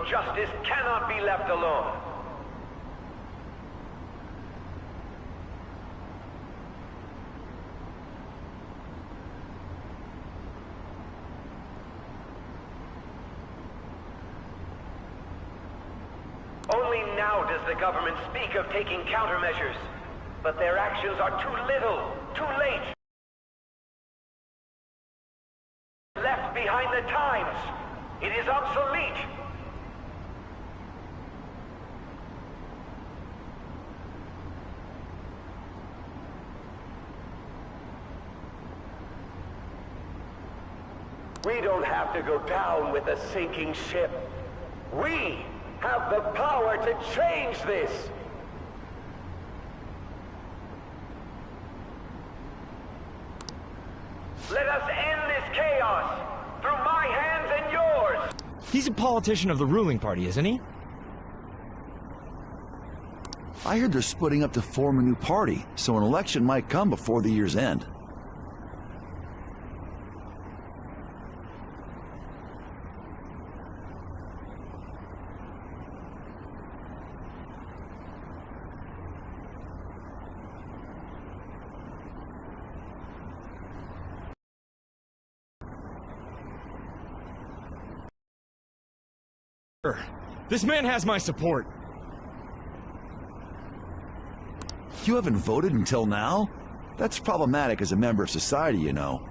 justice cannot be left alone. Only now does the government speak of taking countermeasures, but their actions are too little, too late. Left behind the times. It is obsolete. We don't have to go down with a sinking ship. We have the power to change this! Let us end this chaos through my hands and yours! He's a politician of the ruling party, isn't he? I heard they're splitting up to form a new party, so an election might come before the year's end. This man has my support. You haven't voted until now? That's problematic as a member of society, you know.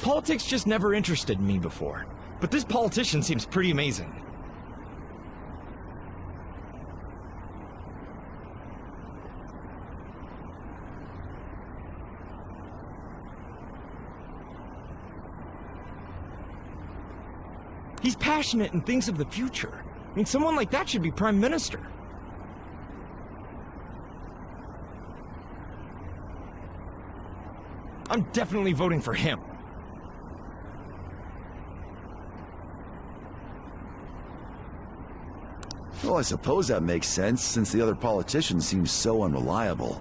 Politics just never interested me before, but this politician seems pretty amazing. He's passionate and thinks of the future. I mean, someone like that should be Prime Minister. I'm definitely voting for him. Well, I suppose that makes sense, since the other politician seems so unreliable.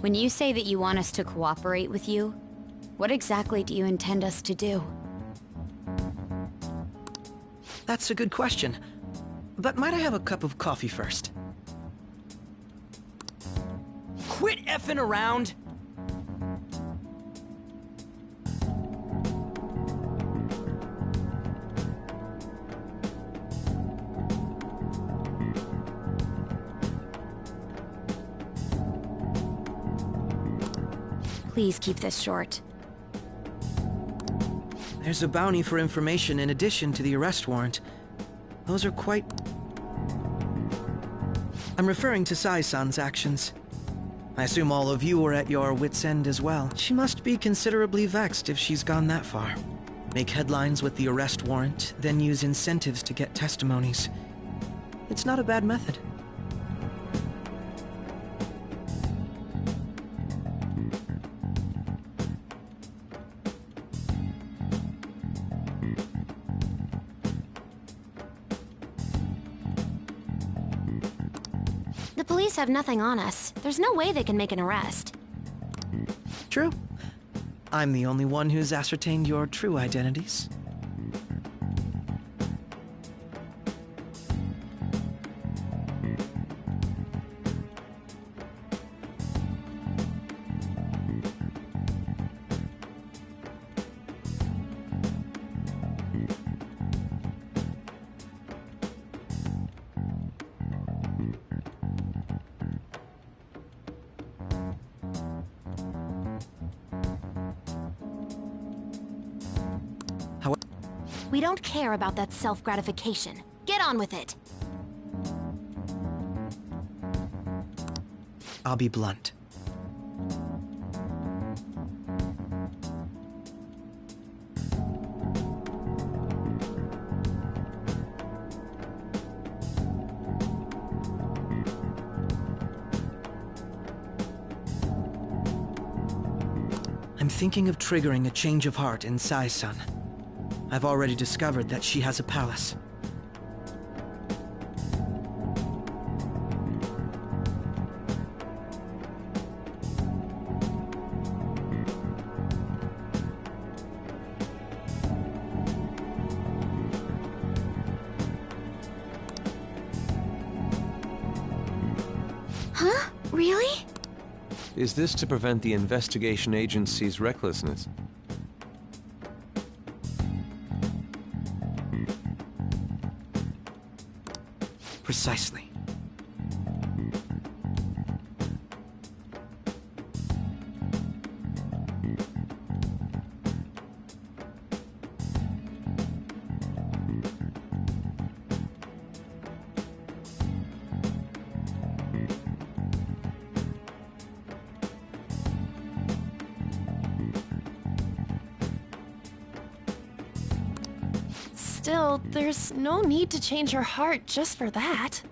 When you say that you want us to cooperate with you, what exactly do you intend us to do? That's a good question. But might I have a cup of coffee first? Quit effing around! Please keep this short. There's a bounty for information in addition to the arrest warrant. Those are quite... I'm referring to Sai-san's actions. I assume all of you are at your wits' end as well. She must be considerably vexed if she's gone that far. Make headlines with the arrest warrant, then use incentives to get testimonies. It's not a bad method. The police have nothing on us. There's no way they can make an arrest. True. I'm the only one who's ascertained your true identities. We don't care about that self-gratification. Get on with it! I'll be blunt. I'm thinking of triggering a change of heart in Sai-san. I've already discovered that she has a palace. Huh? Really? Is this to prevent the investigation agency's recklessness? Precisely. Still, there's no need to change her heart just for that.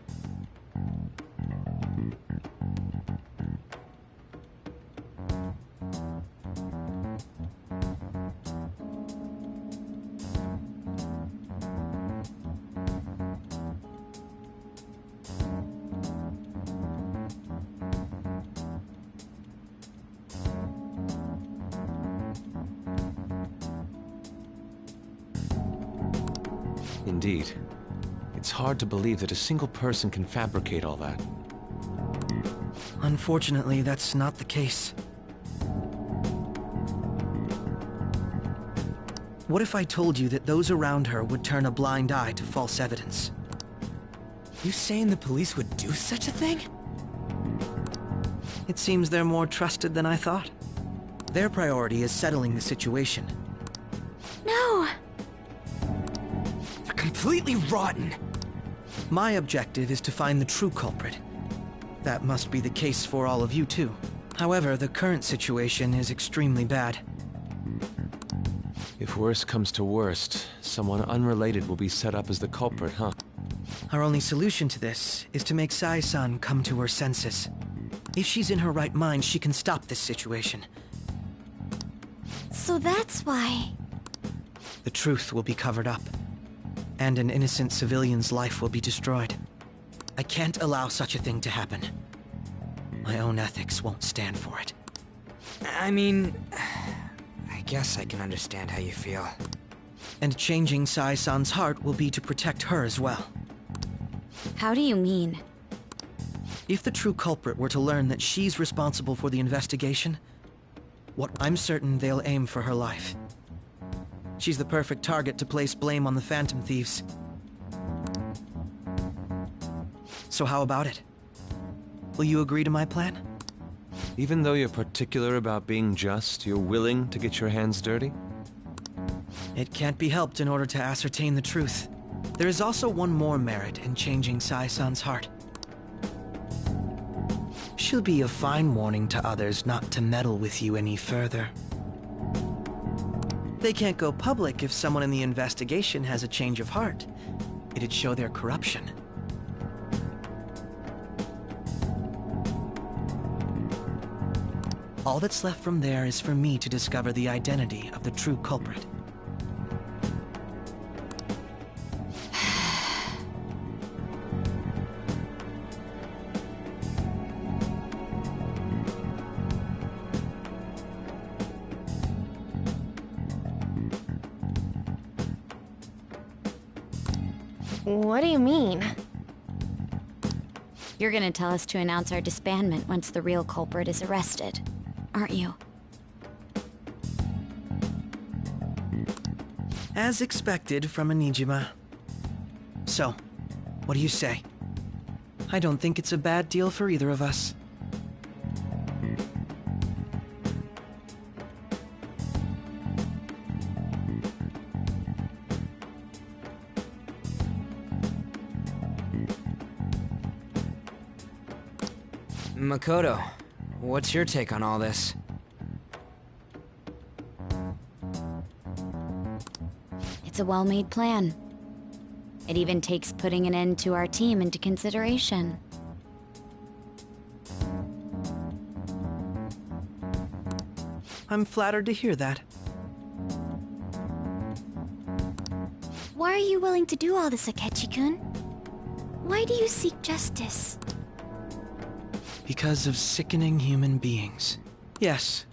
Indeed. It's hard to believe that a single person can fabricate all that. Unfortunately, that's not the case. What if I told you that those around her would turn a blind eye to false evidence? You saying the police would do such a thing? It seems they're more trusted than I thought. Their priority is settling the situation. No! They're completely rotten. My objective is to find the true culprit. That must be the case for all of you too. However, the current situation is extremely bad. If worst comes to worst, someone unrelated will be set up as the culprit, huh? Our only solution to this is to make Sai-san come to her senses. If she's in her right mind, she can stop this situation. So that's why... The truth will be covered up, and an innocent civilian's life will be destroyed. I can't allow such a thing to happen. My own ethics won't stand for it. I mean, I guess I can understand how you feel. And changing Sai-san's heart will be to protect her as well. How do you mean? If the true culprit were to learn that she's responsible for the investigation, I'm certain they'll aim for her life. She's the perfect target to place blame on the Phantom Thieves. So how about it? Will you agree to my plan? Even though you're particular about being just, you're willing to get your hands dirty? It can't be helped in order to ascertain the truth. There is also one more merit in changing Sai-san's heart. She'll be a fine warning to others not to meddle with you any further. They can't go public if someone in the investigation has a change of heart. It'd show their corruption. All that's left from there is for me to discover the identity of the true culprit. What do you mean? You're gonna tell us to announce our disbandment once the real culprit is arrested, aren't you? As expected from a Nijima. So, what do you say? I don't think it's a bad deal for either of us. Makoto, what's your take on all this? It's a well-made plan. It even takes putting an end to our team into consideration. I'm flattered to hear that. Why are you willing to do all this, Akechi-kun? Why do you seek justice? Because of sickening human beings. Yes.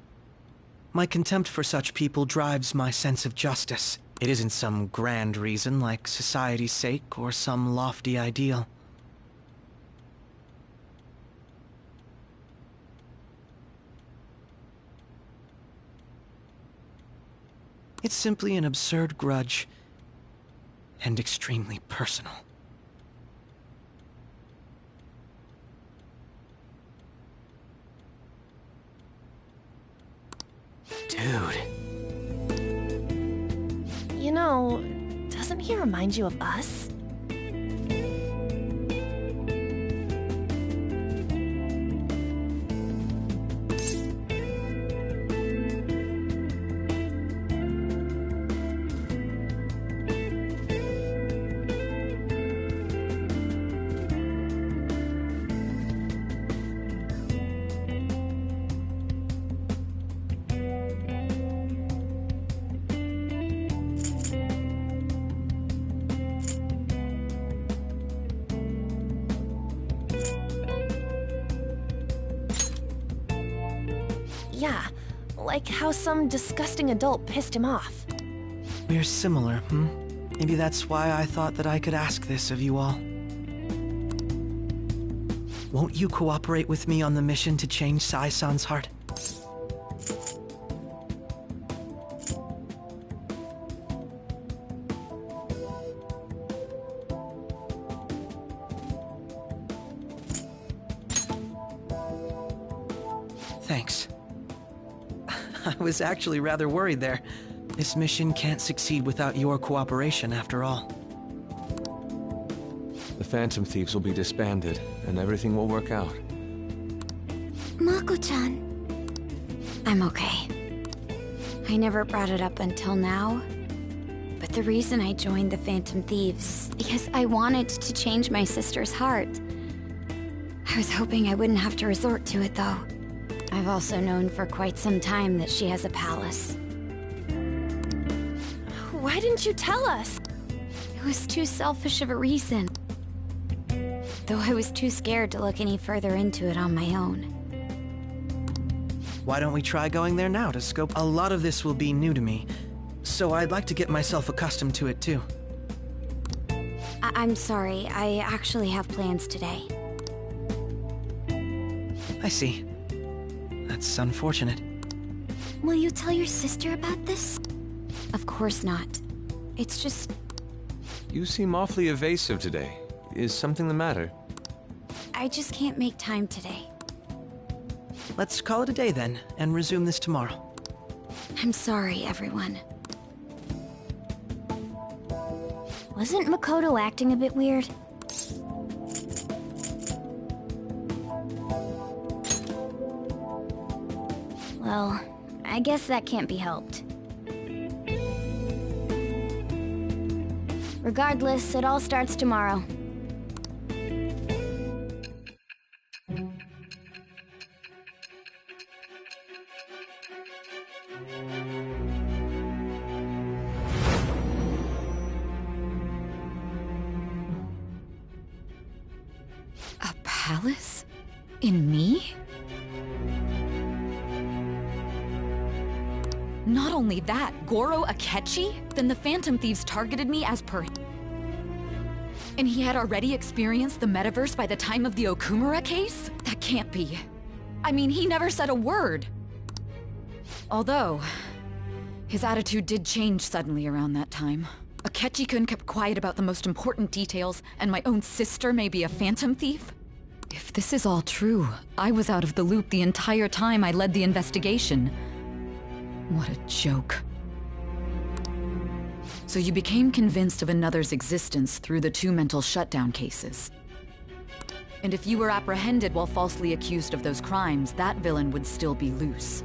My contempt for such people drives my sense of justice. It isn't some grand reason like society's sake or some lofty ideal. It's simply an absurd grudge, and extremely personal. Dude. You know, doesn't he remind you of us? Yeah, like how some disgusting adult pissed him off. We're similar, hmm? Maybe that's why I thought that I could ask this of you all. Won't you cooperate with me on the mission to change Sai-san's heart? Thanks. I was actually rather worried there. This mission can't succeed without your cooperation, after all. The Phantom Thieves will be disbanded, and everything will work out. Mako-chan. I'm okay. I never brought it up until now. But the reason I joined the Phantom Thieves, because I wanted to change my sister's heart. I was hoping I wouldn't have to resort to it, though. I've also known for quite some time that she has a palace. Why didn't you tell us? It was too selfish of a reason. Though I was too scared to look any further into it on my own. Why don't we try going there now to scope? A lot of this will be new to me, so I'd like to get myself accustomed to it too. I'm sorry, I actually have plans today. I see. That's unfortunate. Will you tell your sister about this? Of course not. It's just... You seem awfully evasive today. Is something the matter? I just can't make time today. Let's call it a day then, and resume this tomorrow. I'm sorry, everyone. Wasn't Makoto acting a bit weird? Well, I guess that can't be helped. Regardless, it all starts tomorrow. A palace? In me? Not only that, Goro Akechi? Then the Phantom Thieves targeted me as per... And he had already experienced the metaverse by the time of the Okumura case? That can't be. I mean, he never said a word. Although, his attitude did change suddenly around that time. Akechi-kun kept quiet about the most important details, and my own sister may be a Phantom Thief? If this is all true, I was out of the loop the entire time I led the investigation. What a joke. So you became convinced of another's existence through the 2 mental shutdown cases. And if you were apprehended while falsely accused of those crimes, that villain would still be loose.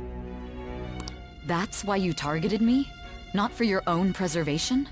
That's why you targeted me? Not for your own preservation?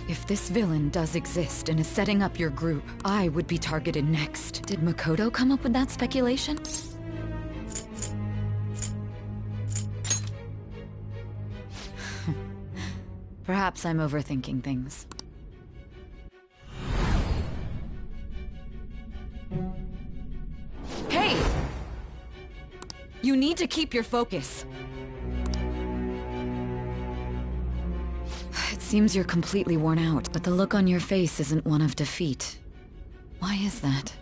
If this villain does exist and is setting up your group, I would be targeted next. Did Makoto come up with that speculation? Perhaps I'm overthinking things. Hey! You need to keep your focus. It seems you're completely worn out, but the look on your face isn't one of defeat. Why is that?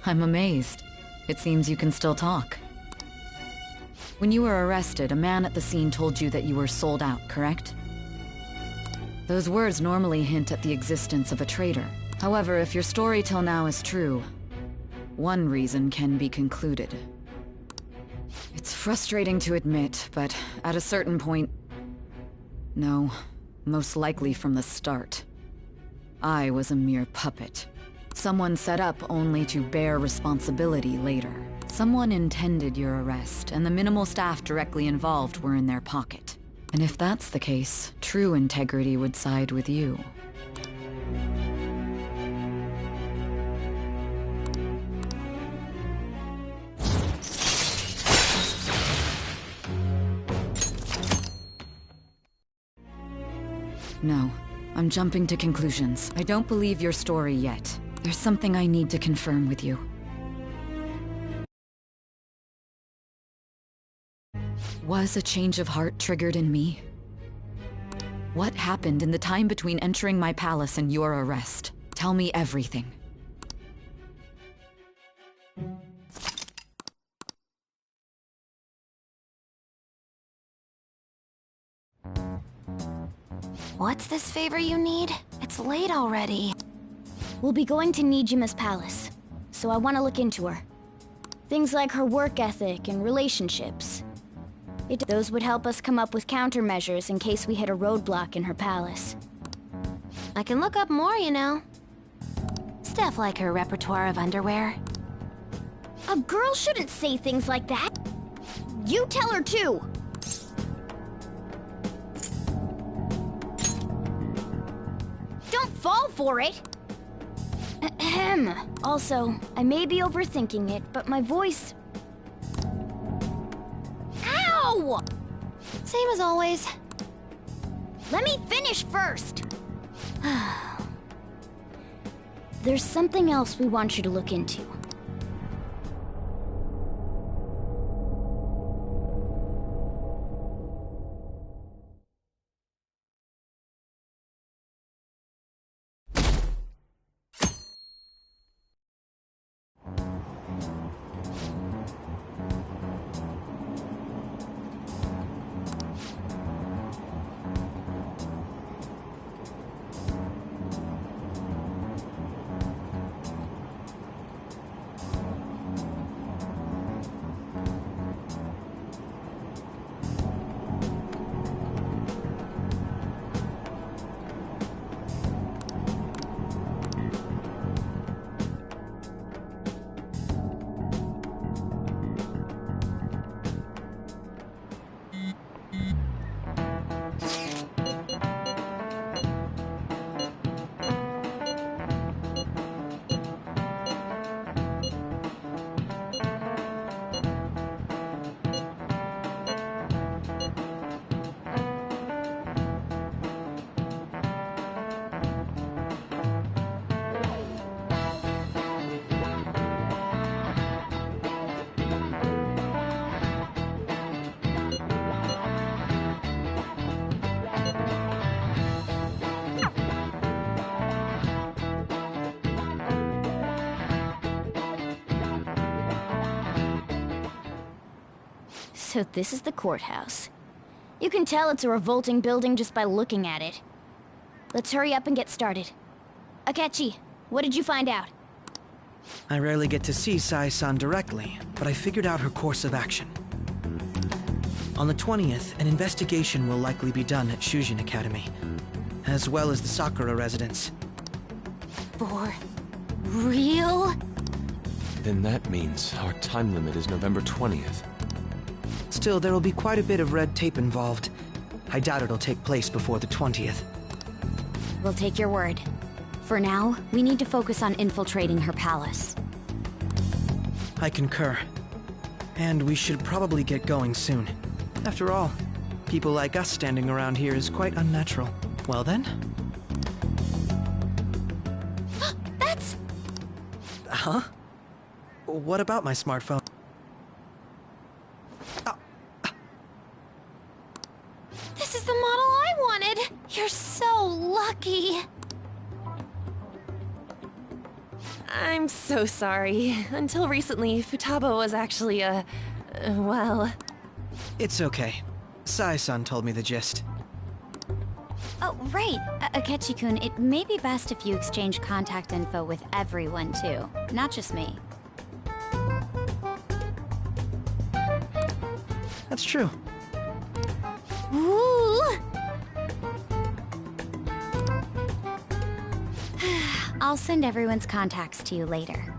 I'm amazed. It seems you can still talk. When you were arrested, a man at the scene told you that you were sold out, correct? Those words normally hint at the existence of a traitor. However, if your story till now is true, one reason can be concluded. It's frustrating to admit, but at a certain point... No, most likely from the start. I was a mere puppet. Someone set up only to bear responsibility later. Someone intended your arrest, and the minimal staff directly involved were in their pocket. And if that's the case, true integrity would side with you. No, I'm jumping to conclusions. I don't believe your story yet. There's something I need to confirm with you. Was a change of heart triggered in me? What happened in the time between entering my palace and your arrest? Tell me everything. What's this favor you need? It's late already. We'll be going to Nijima's palace, so I want to look into her. Things like her work ethic and relationships. Those would help us come up with countermeasures in case we hit a roadblock in her palace. I can look up more, you know. Stuff like her repertoire of underwear. A girl shouldn't say things like that. You tell her too! Don't fall for it! Ahem. Also, I may be overthinking it, but my voice... Ow! Same as always. Let me finish first! There's something else we want you to look into. So this is the courthouse. You can tell it's a revolting building just by looking at it. Let's hurry up and get started. Akechi, what did you find out? I rarely get to see Sai-san directly, but I figured out her course of action. On the 20th, an investigation will likely be done at Shujin Academy, as well as the Sakura residence. For real? Then that means our time limit is November 20th. Still, there will be quite a bit of red tape involved. I doubt it'll take place before the 20th. We'll take your word. For now, we need to focus on infiltrating her palace. I concur. And we should probably get going soon. After all, people like us standing around here is quite unnatural. Well then? That's... Huh? What about my smartphone? This is the model I wanted! You're so lucky! I'm so sorry. Until recently, Futaba was actually well... It's okay. Sai-san told me the gist. Oh, right. Akechi-kun, it may be best if you exchange contact info with everyone, too. Not just me. That's true. Ooh! I'll send everyone's contacts to you later.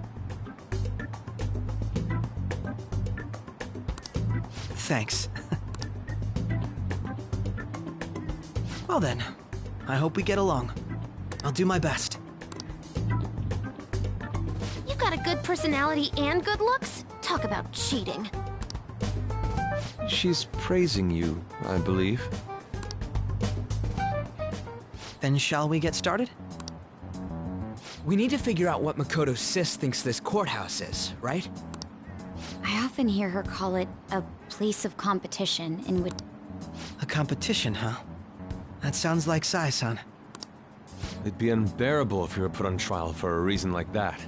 Thanks. Well then, I hope we get along. I'll do my best. You got a good personality and good looks? Talk about cheating. She's praising you, I believe. Then shall we get started? We need to figure out what Makoto Sis thinks this courthouse is, right? I often hear her call it a place of competition in which... A competition, huh? That sounds like Sai-san. It'd be unbearable if you were put on trial for a reason like that.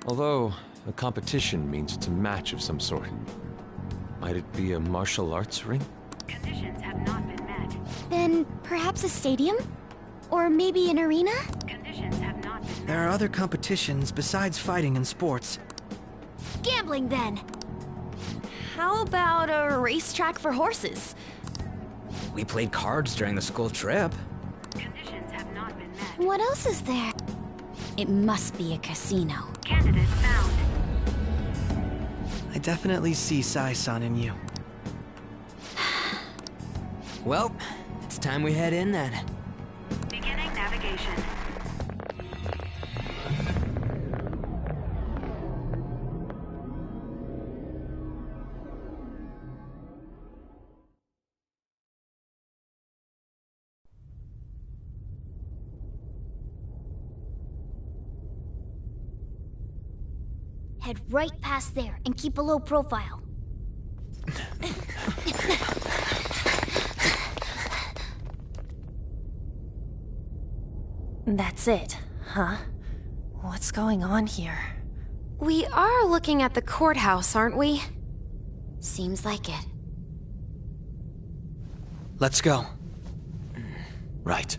Although, a competition means it's a match of some sort. Might it be a martial arts ring? Conditions have not been met. Then perhaps a stadium? Or maybe an arena? Conditions have not been met. There are other competitions besides fighting and sports. Gambling, then. How about a racetrack for horses? We played cards during the school trip. Conditions have not been met. What else is there? It must be a casino. Candidate found. I definitely see Sai-san in you. Well, it's time we head in then. Beginning navigation. Head right past there and keep a low profile. That's it, huh? What's going on here? We are looking at the courthouse, aren't we? Seems like it. Let's go. Right.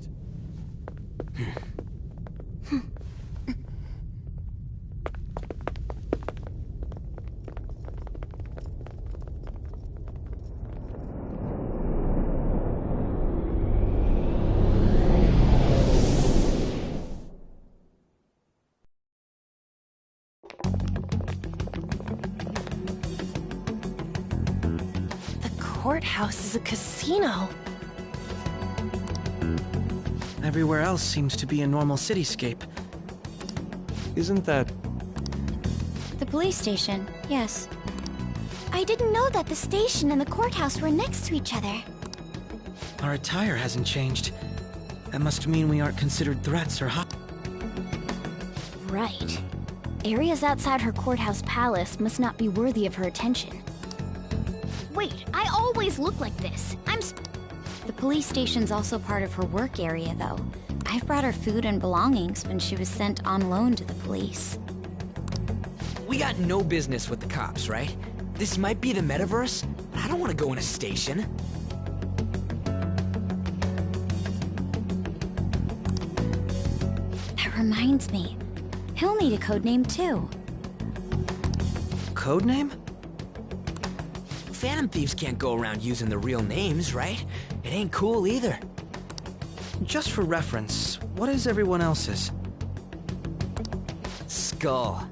Courthouse is a casino. Everywhere else seems to be a normal cityscape. Isn't that... The police station, yes. I didn't know that the station and the courthouse were next to each other. Our attire hasn't changed. That must mean we aren't considered threats or hot. Right. Areas outside her courthouse palace must not be worthy of her attention. Wait, I always look like this. The police station's also part of her work area, though. I've brought her food and belongings when she was sent on loan to the police. We got no business with the cops, right? This might be the metaverse, but I don't want to go in a station. That reminds me. He'll need a code name, too. Code name? Phantom thieves can't go around using the real names, right? It ain't cool either. Just for reference, what is everyone else's? skull.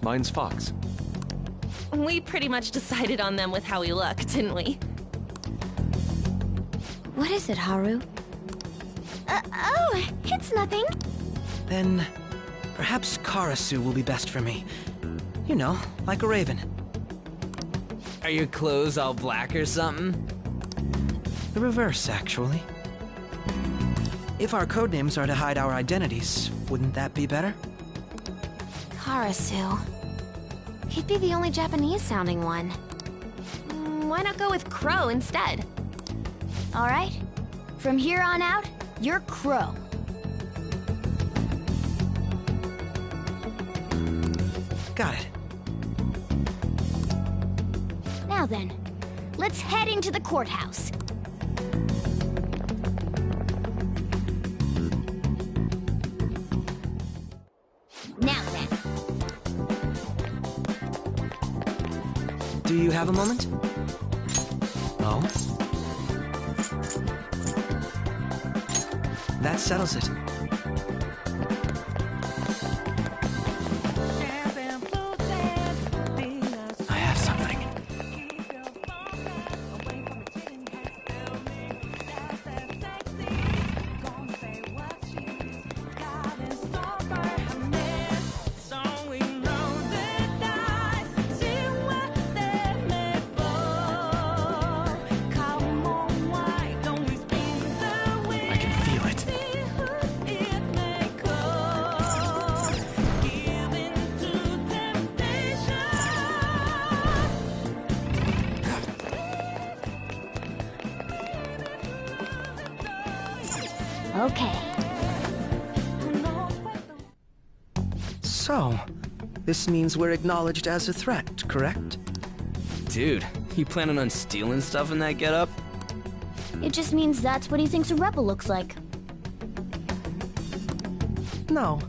Mine's Fox. We pretty much decided on them with how we look, didn't we? What is it, Haru? Oh, it's nothing. Then perhaps Karasu will be best for me. You know, like a raven. Are your clothes all black or something? The reverse, actually. If our codenames are to hide our identities, wouldn't that be better? Karasu. He'd be the only Japanese-sounding one. Why not go with Crow instead? All right. From here on out, you're Crow. Got it. Now then, let's head into the courthouse. Now then. Do you have a moment? Oh? That settles it. I have something. I can feel it. Okay. So, this means we're acknowledged as a threat, correct? Dude, you planning on stealing stuff in that getup? It just means that's what he thinks a rebel looks like. No.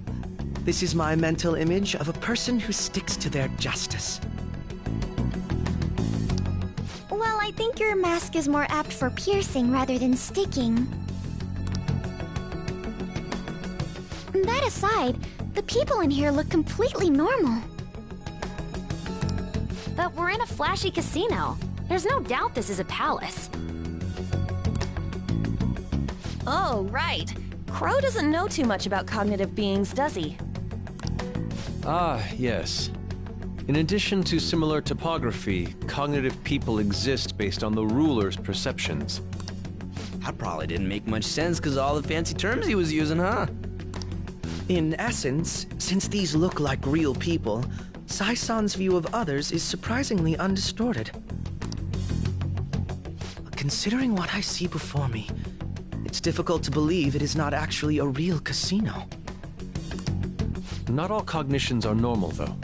This is my mental image of a person who sticks to their justice. Well, I think your mask is more apt for piercing rather than sticking. That aside, the people in here look completely normal. But we're in a flashy casino. There's no doubt this is a palace. Oh, right. Crow doesn't know too much about cognitive beings, does he? Ah, yes. In addition to similar topography, cognitive people exist based on the ruler's perceptions. That probably didn't make much sense because all the fancy terms he was using, huh? In essence, since these look like real people, Sai-san's view of others is surprisingly undistorted. Considering what I see before me, it's difficult to believe it is not actually a real casino. Not all cognitions are normal, though.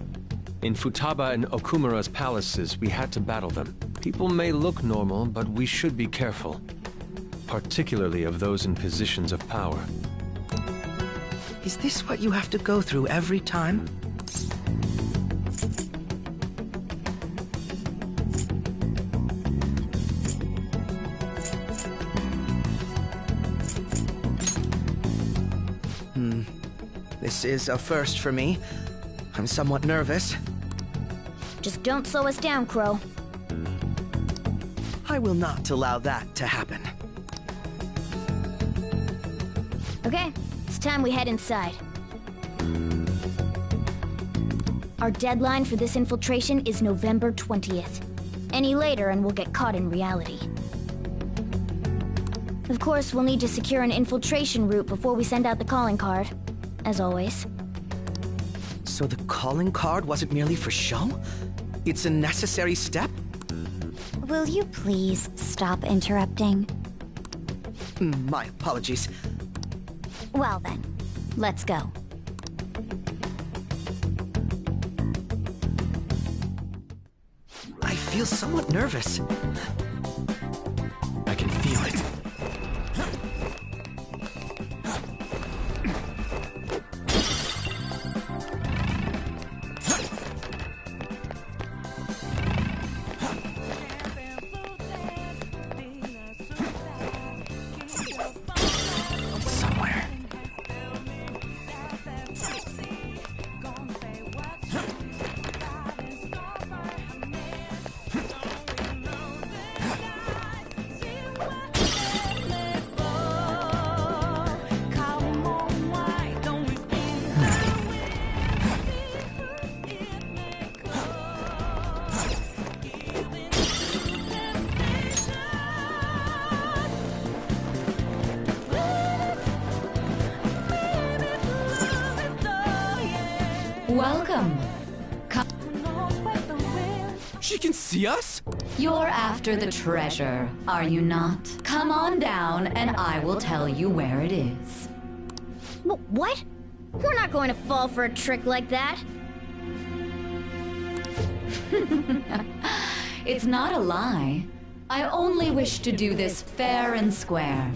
In Futaba and Okumura's palaces, we had to battle them. People may look normal, but we should be careful. Particularly of those in positions of power. Is this what you have to go through every time? This is a first for me. I'm somewhat nervous. Just don't slow us down, Crow. I will not allow that to happen. Okay, it's time we head inside. Our deadline for this infiltration is November 20th. Any later and we'll get caught in reality. Of course, we'll need to secure an infiltration route before we send out the calling card. As always. So the calling card wasn't merely for show? It's a necessary step? Will you please stop interrupting? My apologies. Well then, let's go. I feel somewhat nervous. I can feel it. Welcome. Come. She can see us? You're after the treasure, are you not? Come on down and I will tell you where it is. What? We're not going to fall for a trick like that. It's not a lie. I only wish to do this fair and square.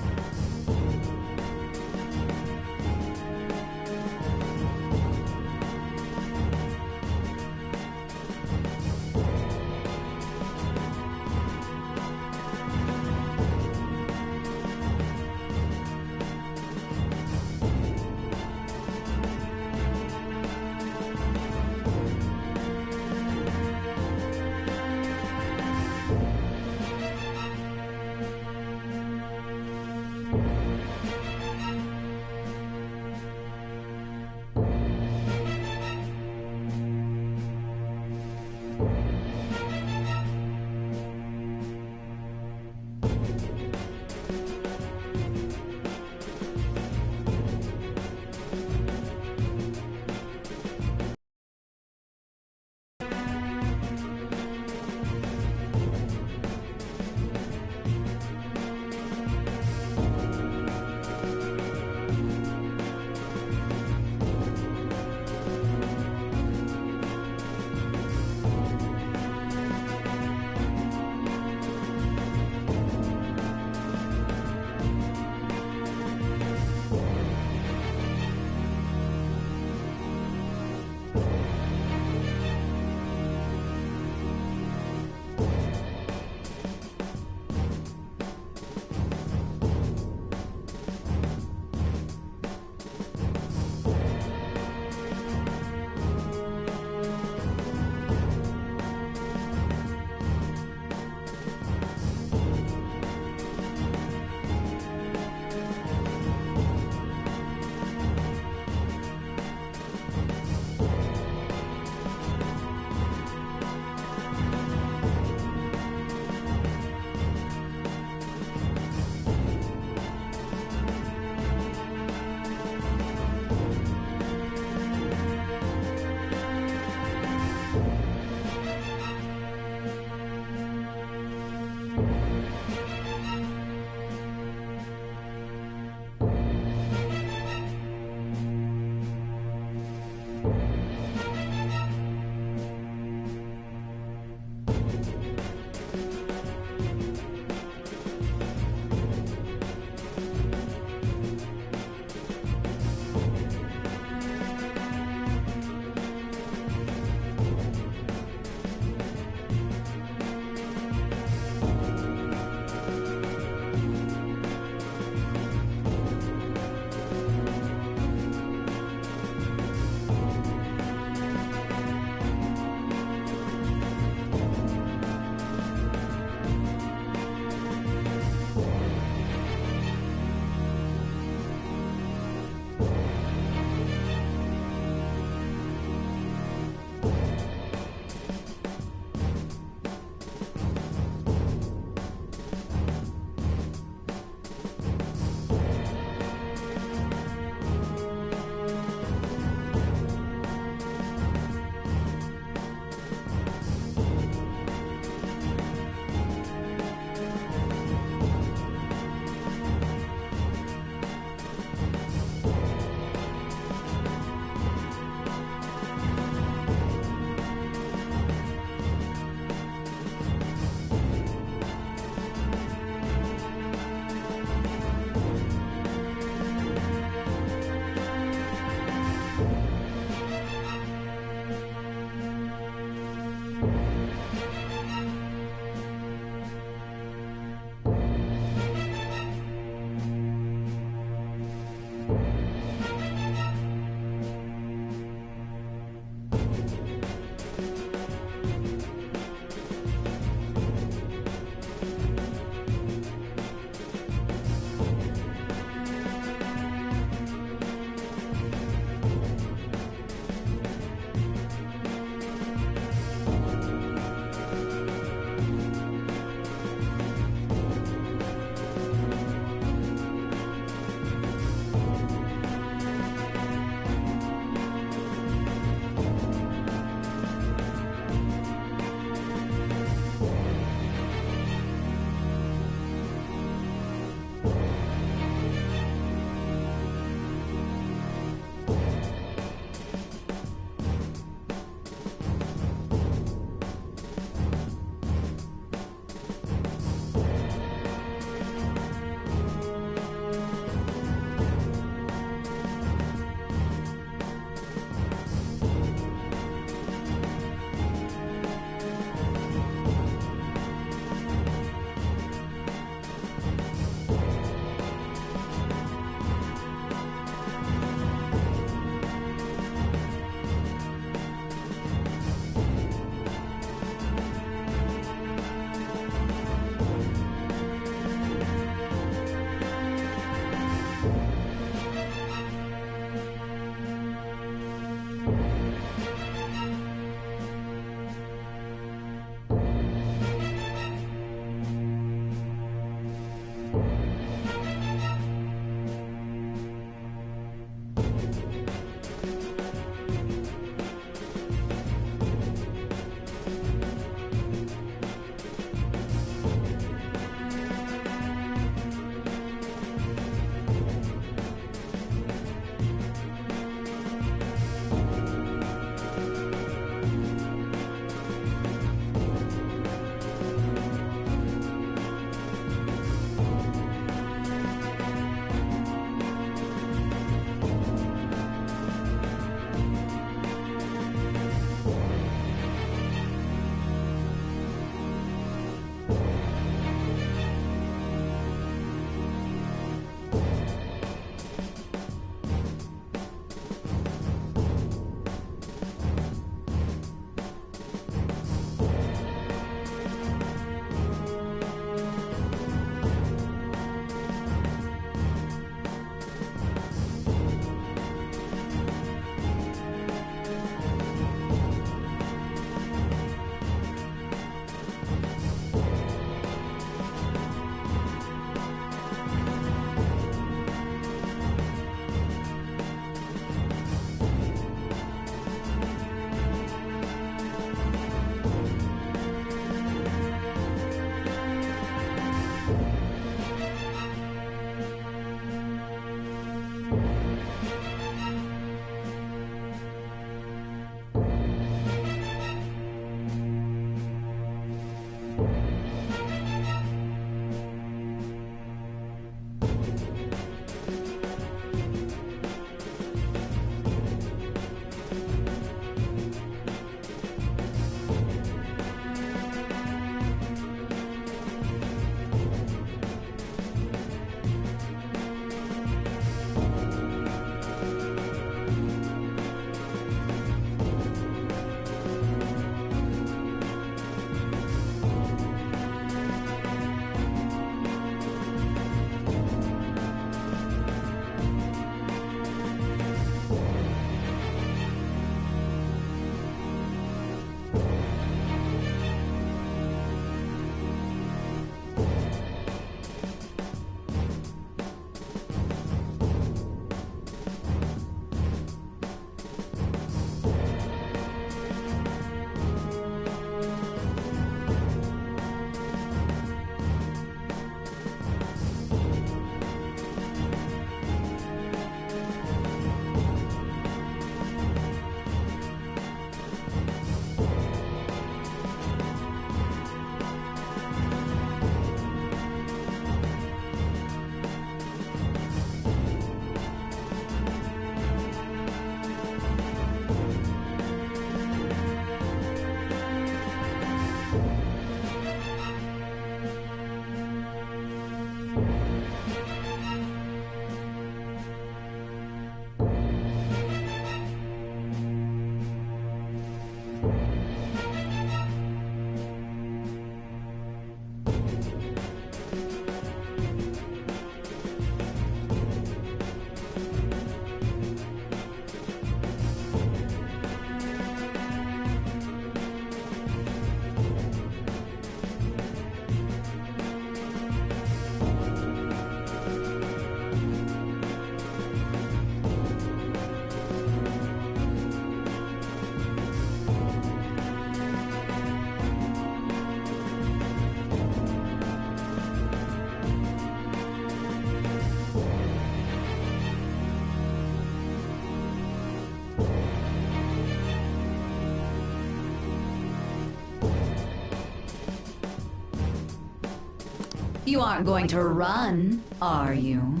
You aren't going to run, are you?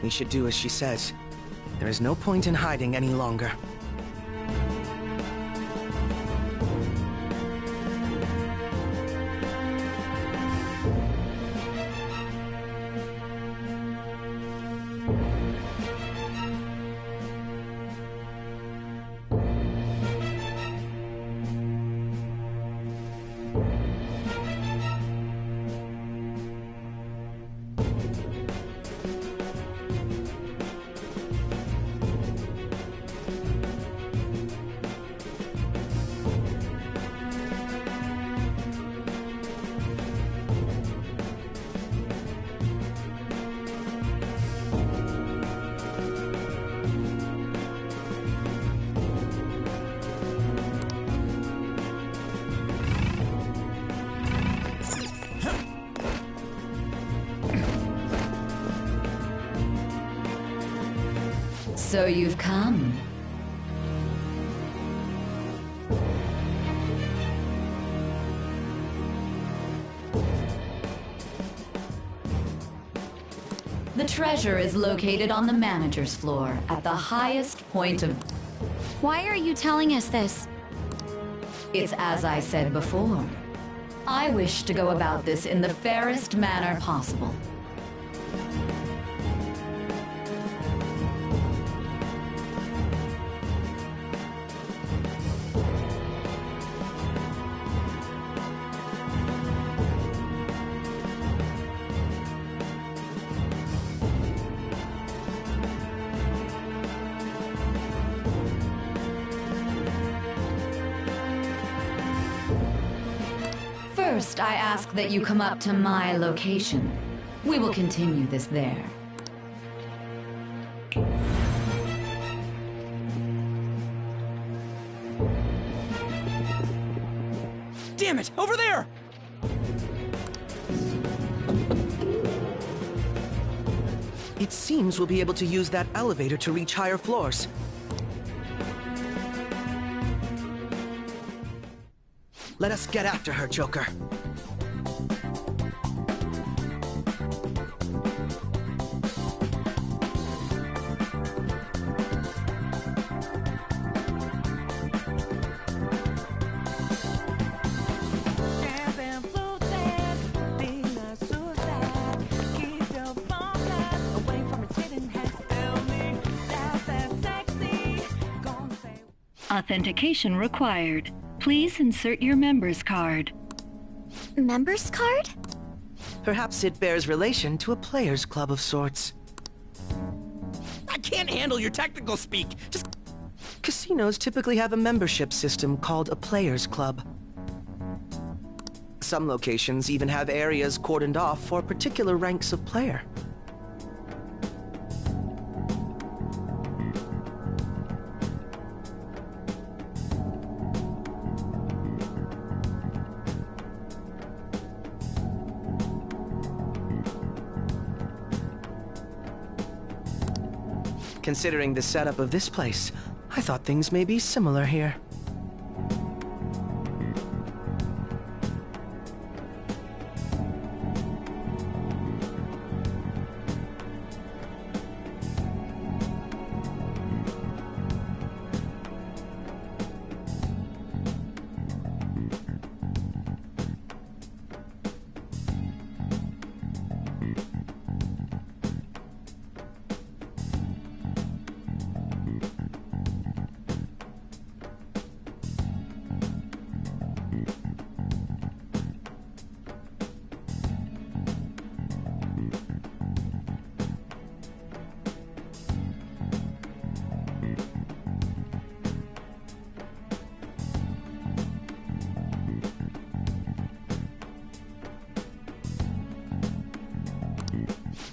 We should do as she says. There is no point in hiding any longer. So you've come. The treasure is located on the manager's floor, at the highest point of... Why are you telling us this? It's as I said before. I wish to go about this in the fairest manner possible. First, I ask that you come up to my location. We will continue this there. Damn it! Over there! It seems we'll be able to use that elevator to reach higher floors. Let us get after her, Joker. Authentication required. Please insert your member's card. Member's card? Perhaps it bears relation to a players' club of sorts. I can't handle your technical speak. Just... Casinos typically have a membership system called a players' club. Some locations even have areas cordoned off for particular ranks of player. Considering the setup of this place, I thought things may be similar here.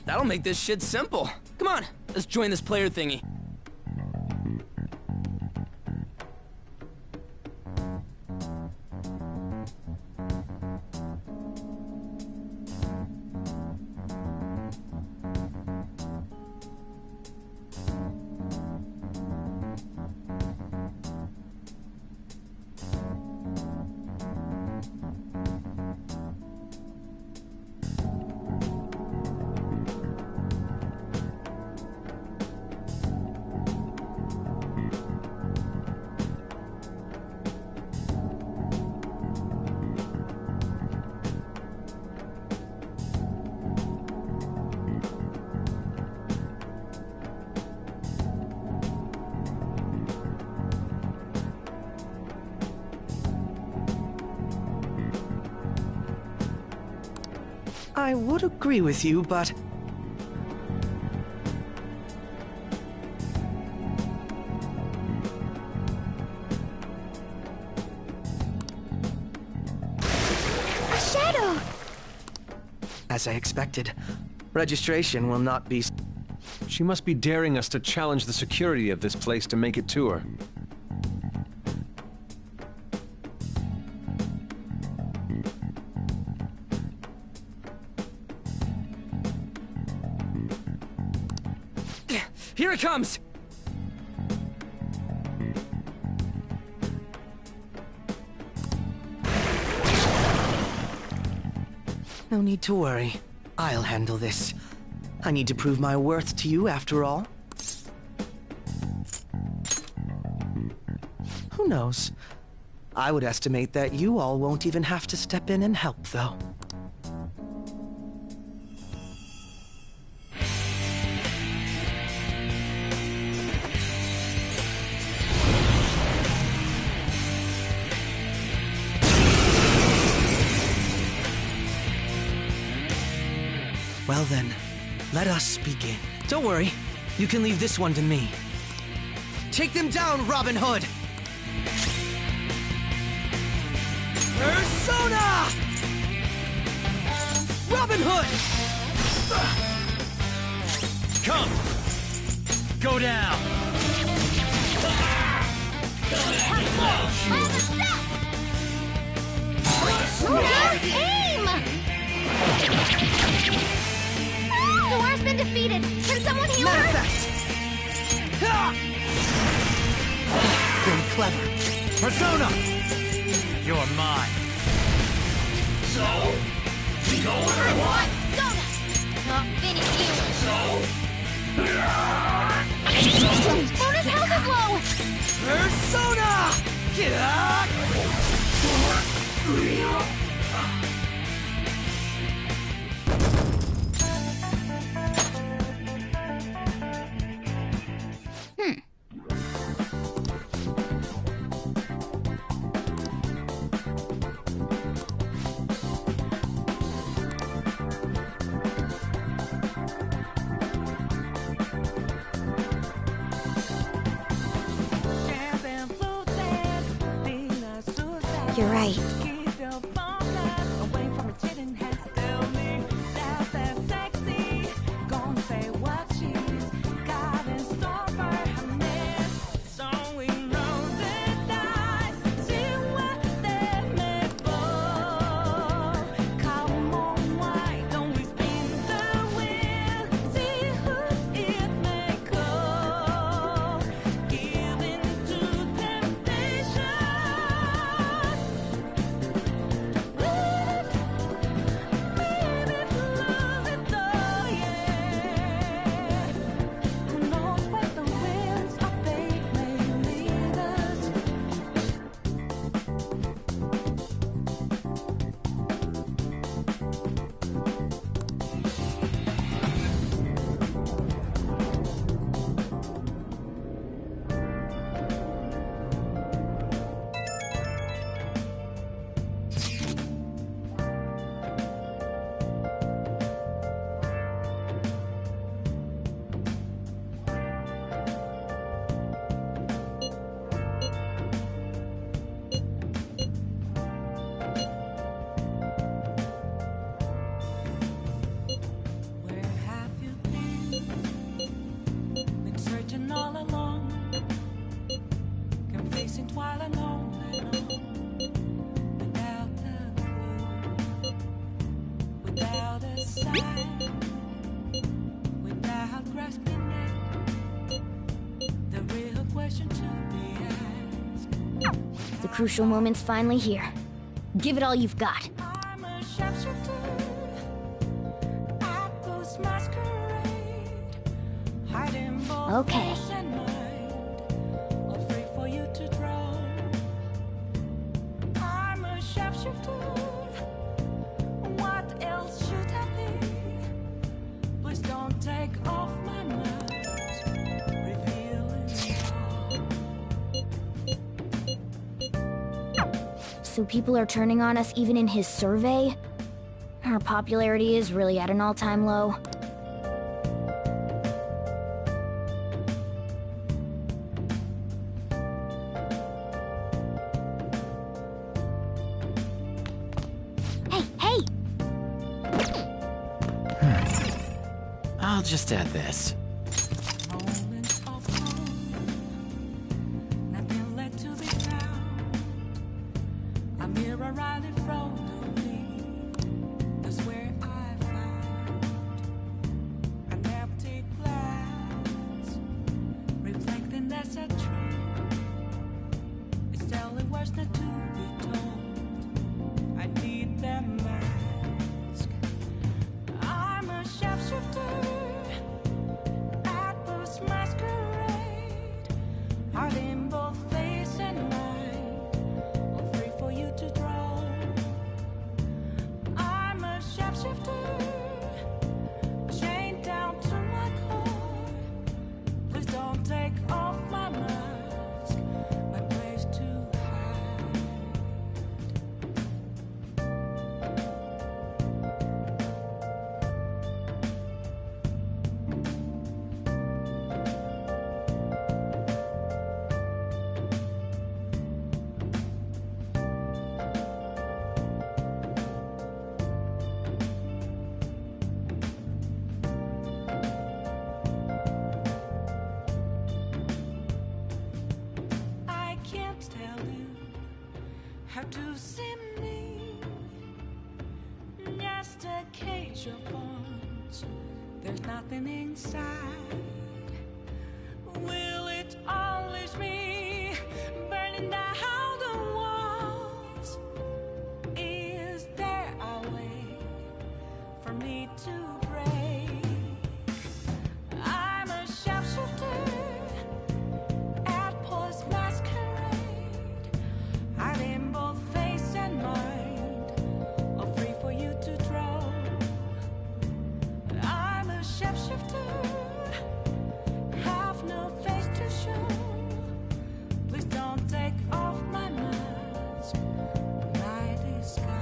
That'll make this shit simple. Come on, let's join this player thingy. I would agree with you, but... A shadow! As I expected, registration will not be... She must be daring us to challenge the security of this place to make it to her. Here it comes! No need to worry. I'll handle this. I need to prove my worth to you, after all. Who knows? I would estimate that you all won't even have to step in and help, though. Well then, let us begin. Don't worry, you can leave this one to me. Take them down, Robin Hood! Persona! Robin Hood! Come! Go down! Aim! The war's been defeated. Can someone heal her? Very clever. Persona! You're mine. So? We know what I want! Sona! I'll finish you. So? Mona's health is low! Persona! Get up! You're right. The crucial moment's finally here. Give it all you've got. Okay. So people are turning on us even in his survey? Her popularity is really at an all-time low. Hey! I'll just add this. How to see me? Just a cage of bones. There's nothing inside. Will it unleash me? Burning down the walls. Is there a way for me to break? I'm a sharpshooter at post masquerade. I'm in both face and mind, all free for you to draw. I'm a shapeshifter, have no face to show. Please don't take off my mask, my disguise.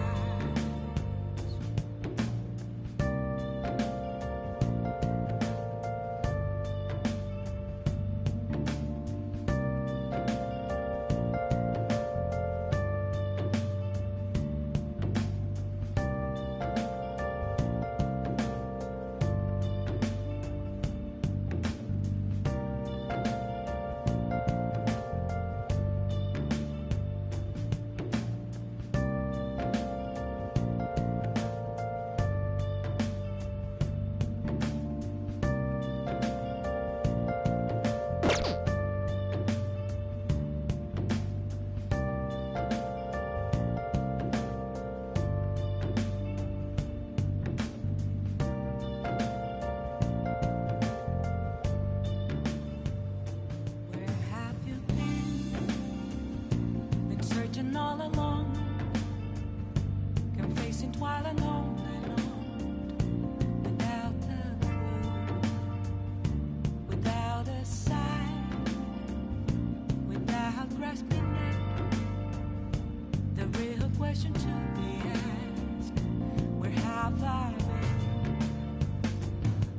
All along, confessing while alone and on, without a clue, without a sign, without grasping it. The real question to be asked: where have I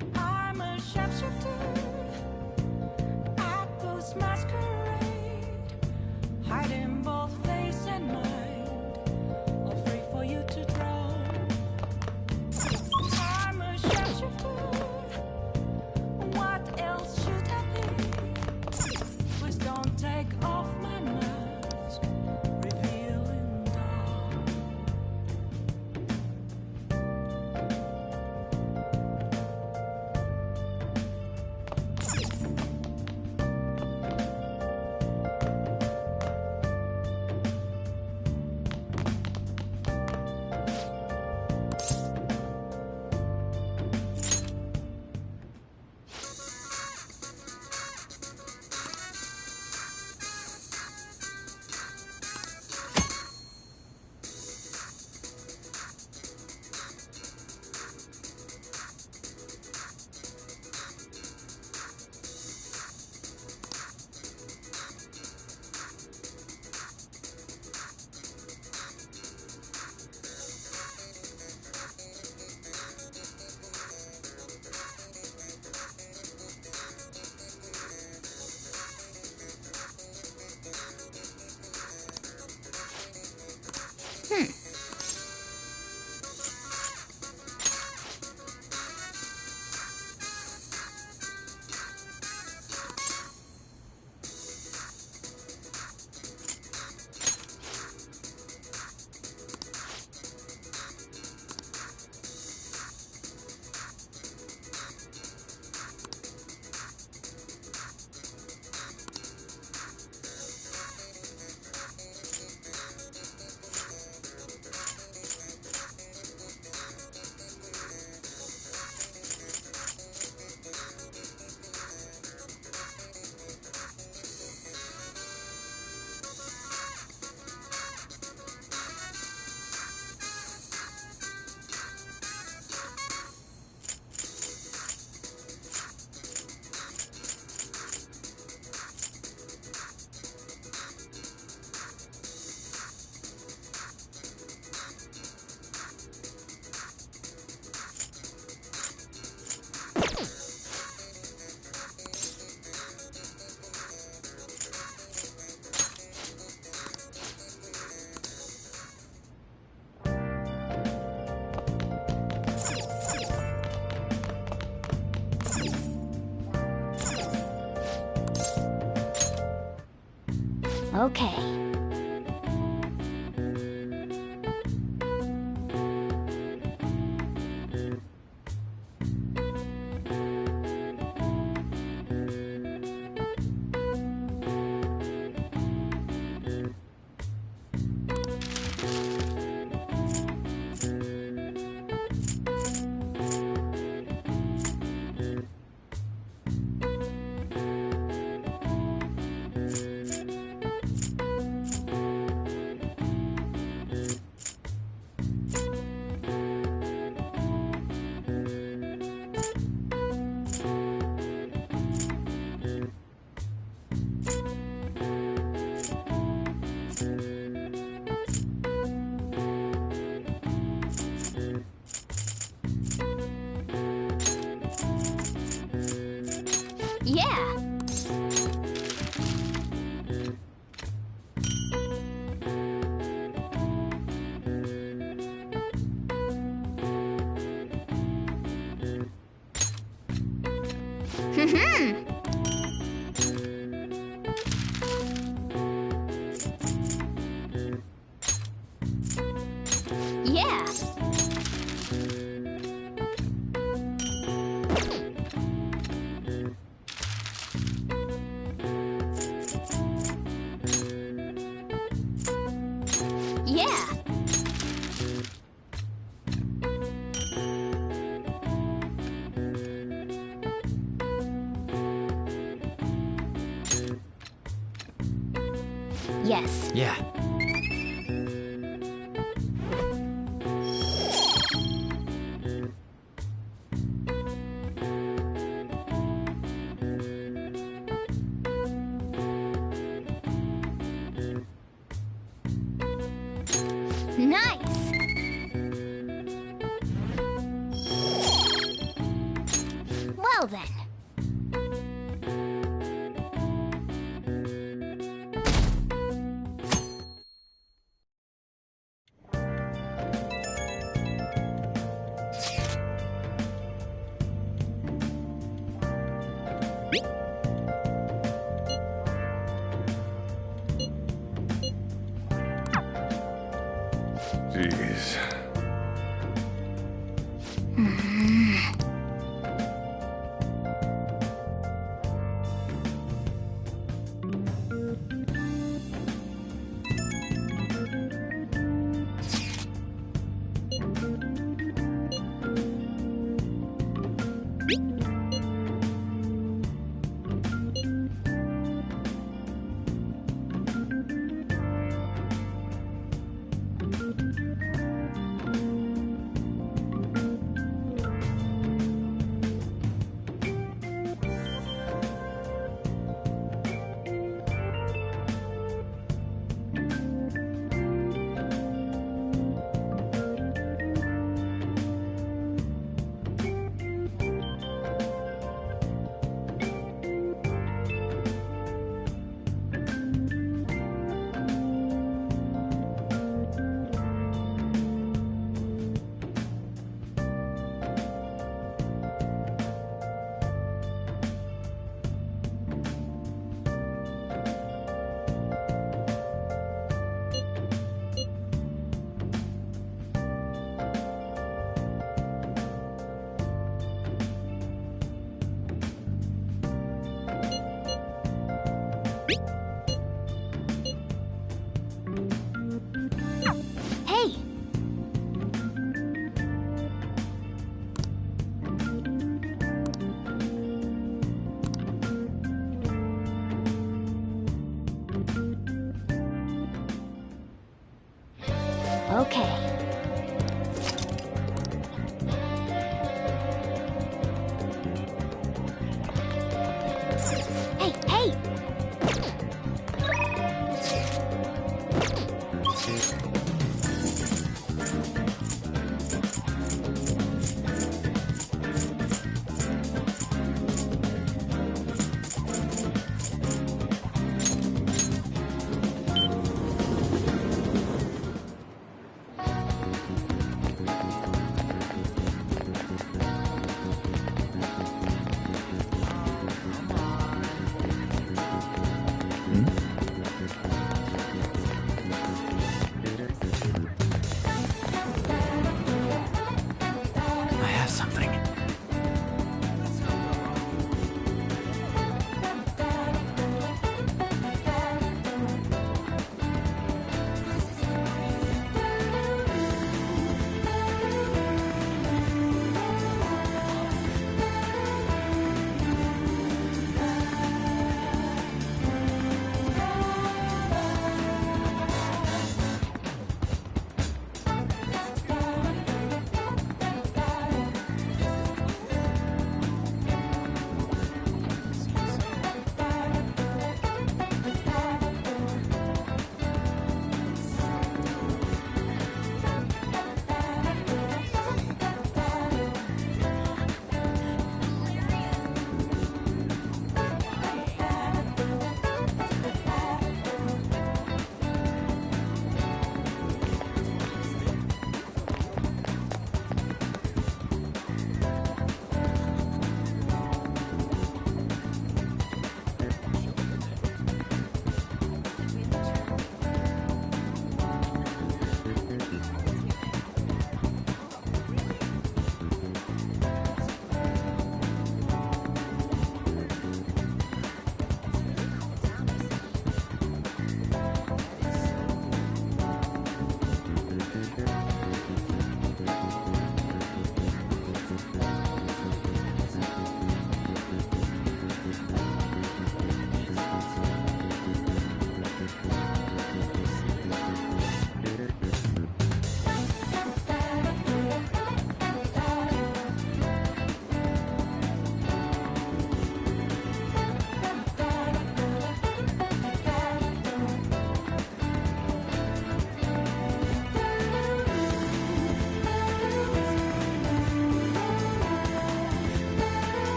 been? I'm a sharpshooter at post masquerade, hiding both face and mind, all free for you to draw. I'm a sharpshooter, what else should I be? Please don't take off my mind. Okay. Yeah! Yeah! Yeah! Yes. Yeah. Nice! Well then. Jeez. Hey! Okay. Hey, hey!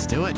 do it.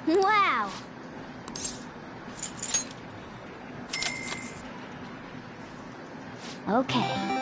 Wow! Okay.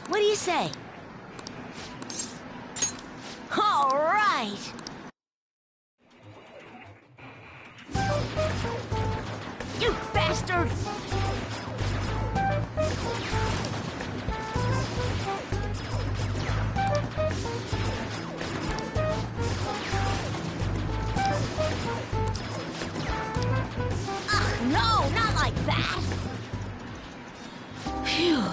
What do you say? All right! You bastard! Ugh, no, not like that! Phew.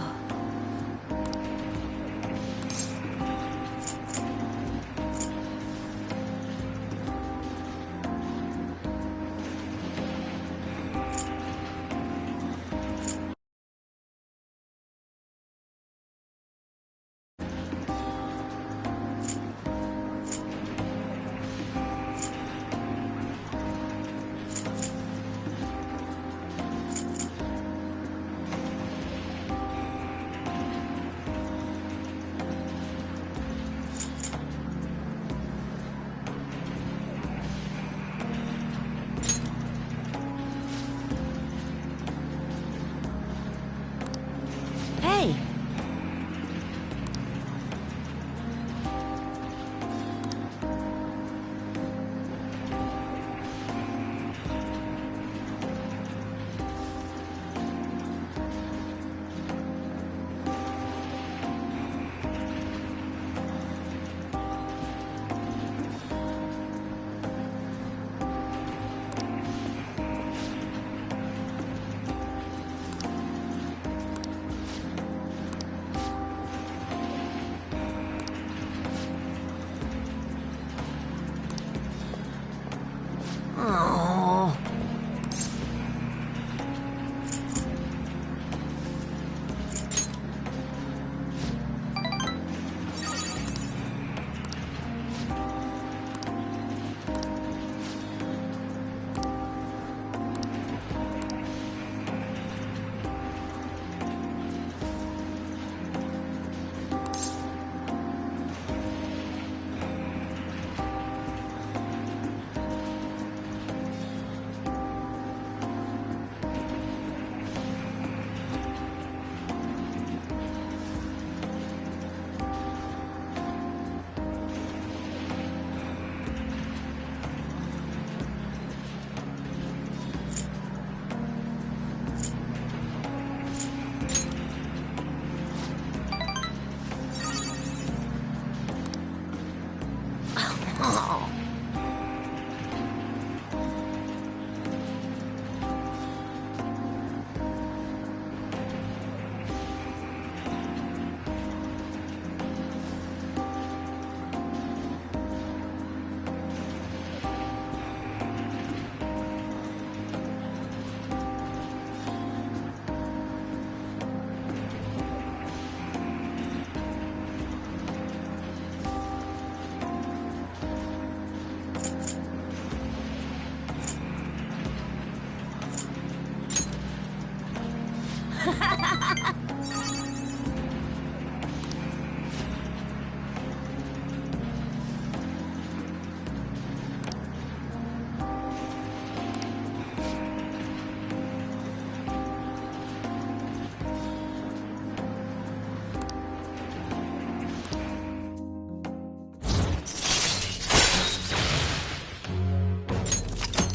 Hey! Oh.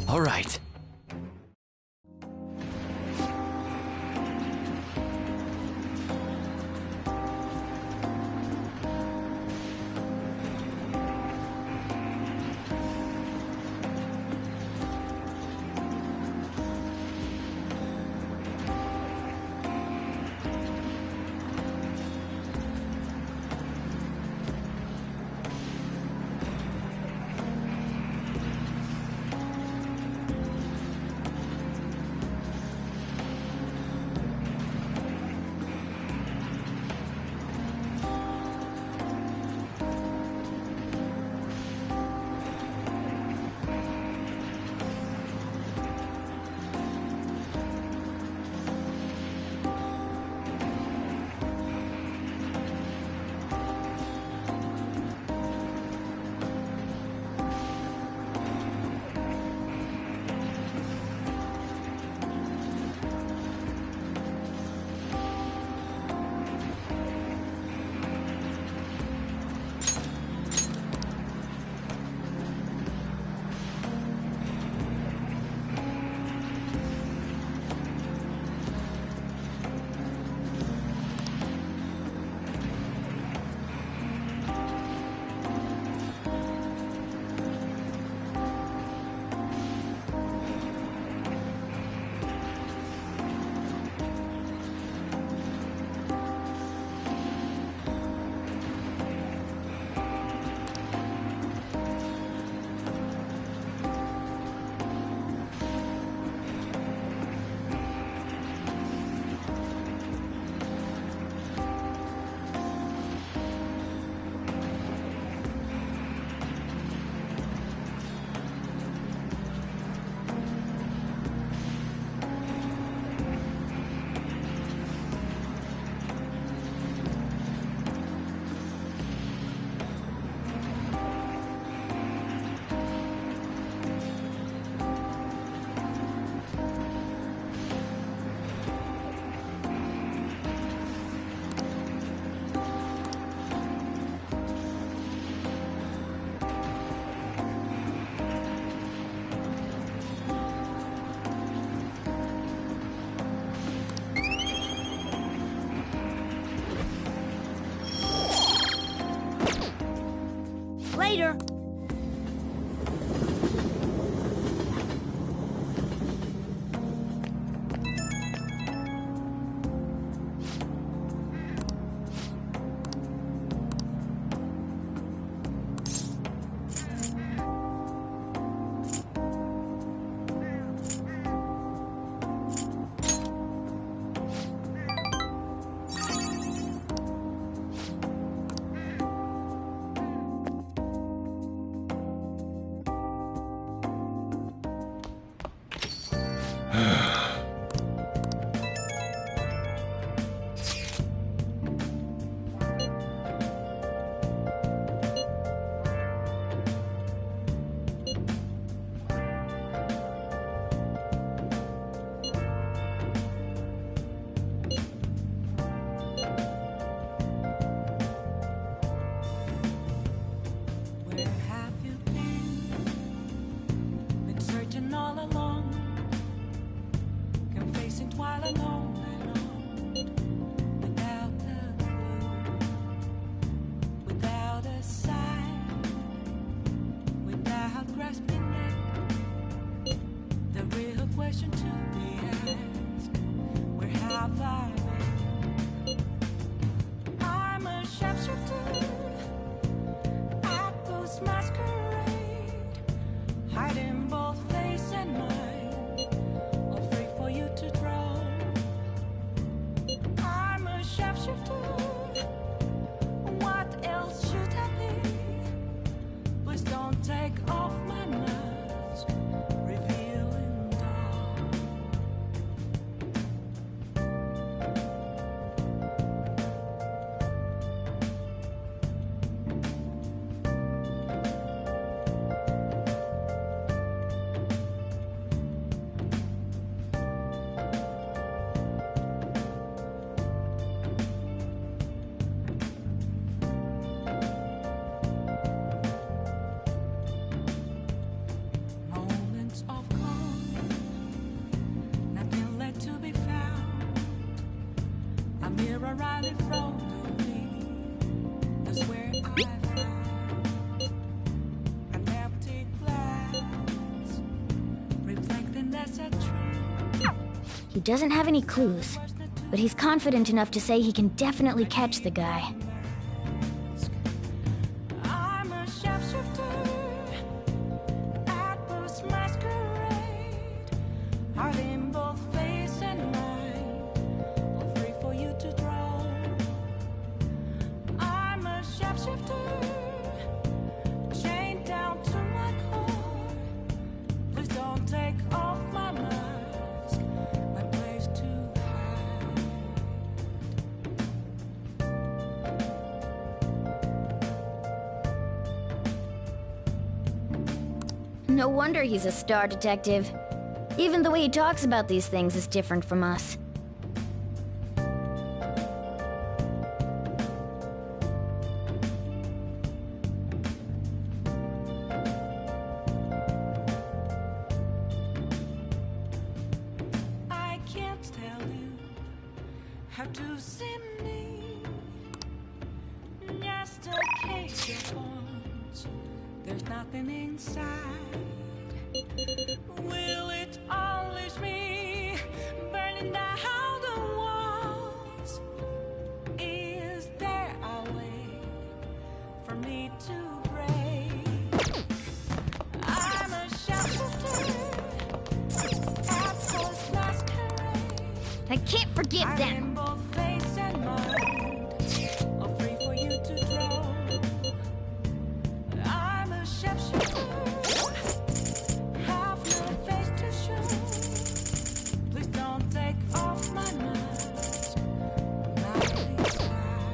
All right. later. Where have you been? Been searching all along, confessing while alone and on, without a clue, without a sign, without grasping it. The real question to be asked: where have I been? I'm a sharpshooter. Masquerade, hiding both face and mind, afraid for you to draw. I'm a sharpshooter. What else should I be? Please don't take off my mask, revealing dawn. Moments of calm, nothing left to be found. A mirror right in front of me, that's where I found an empty glass, reflecting that's a tree. He doesn't have any clues, but he's confident enough to say he can definitely catch the guy. I'm a sharpshooter at this masquerade, hiding both face and mind, afraid for you to draw. I'm a sharpshooter, chained down to my core. Please don't take off my mask, my place to hide. No wonder he's a star detective. Even the way he talks about these things is different from us. I can't tell you how to see me. Just a case of bones. There's nothing inside. Will it unleash me, burning down the walls? Is there a way for me to break? I'm a sharpshooter at first masquerade. I can't forgive them. Hiding both face and mind, afraid for you to draw. I'm a sharpshooter, have no face to show. Please don't take off my mask, my disguise.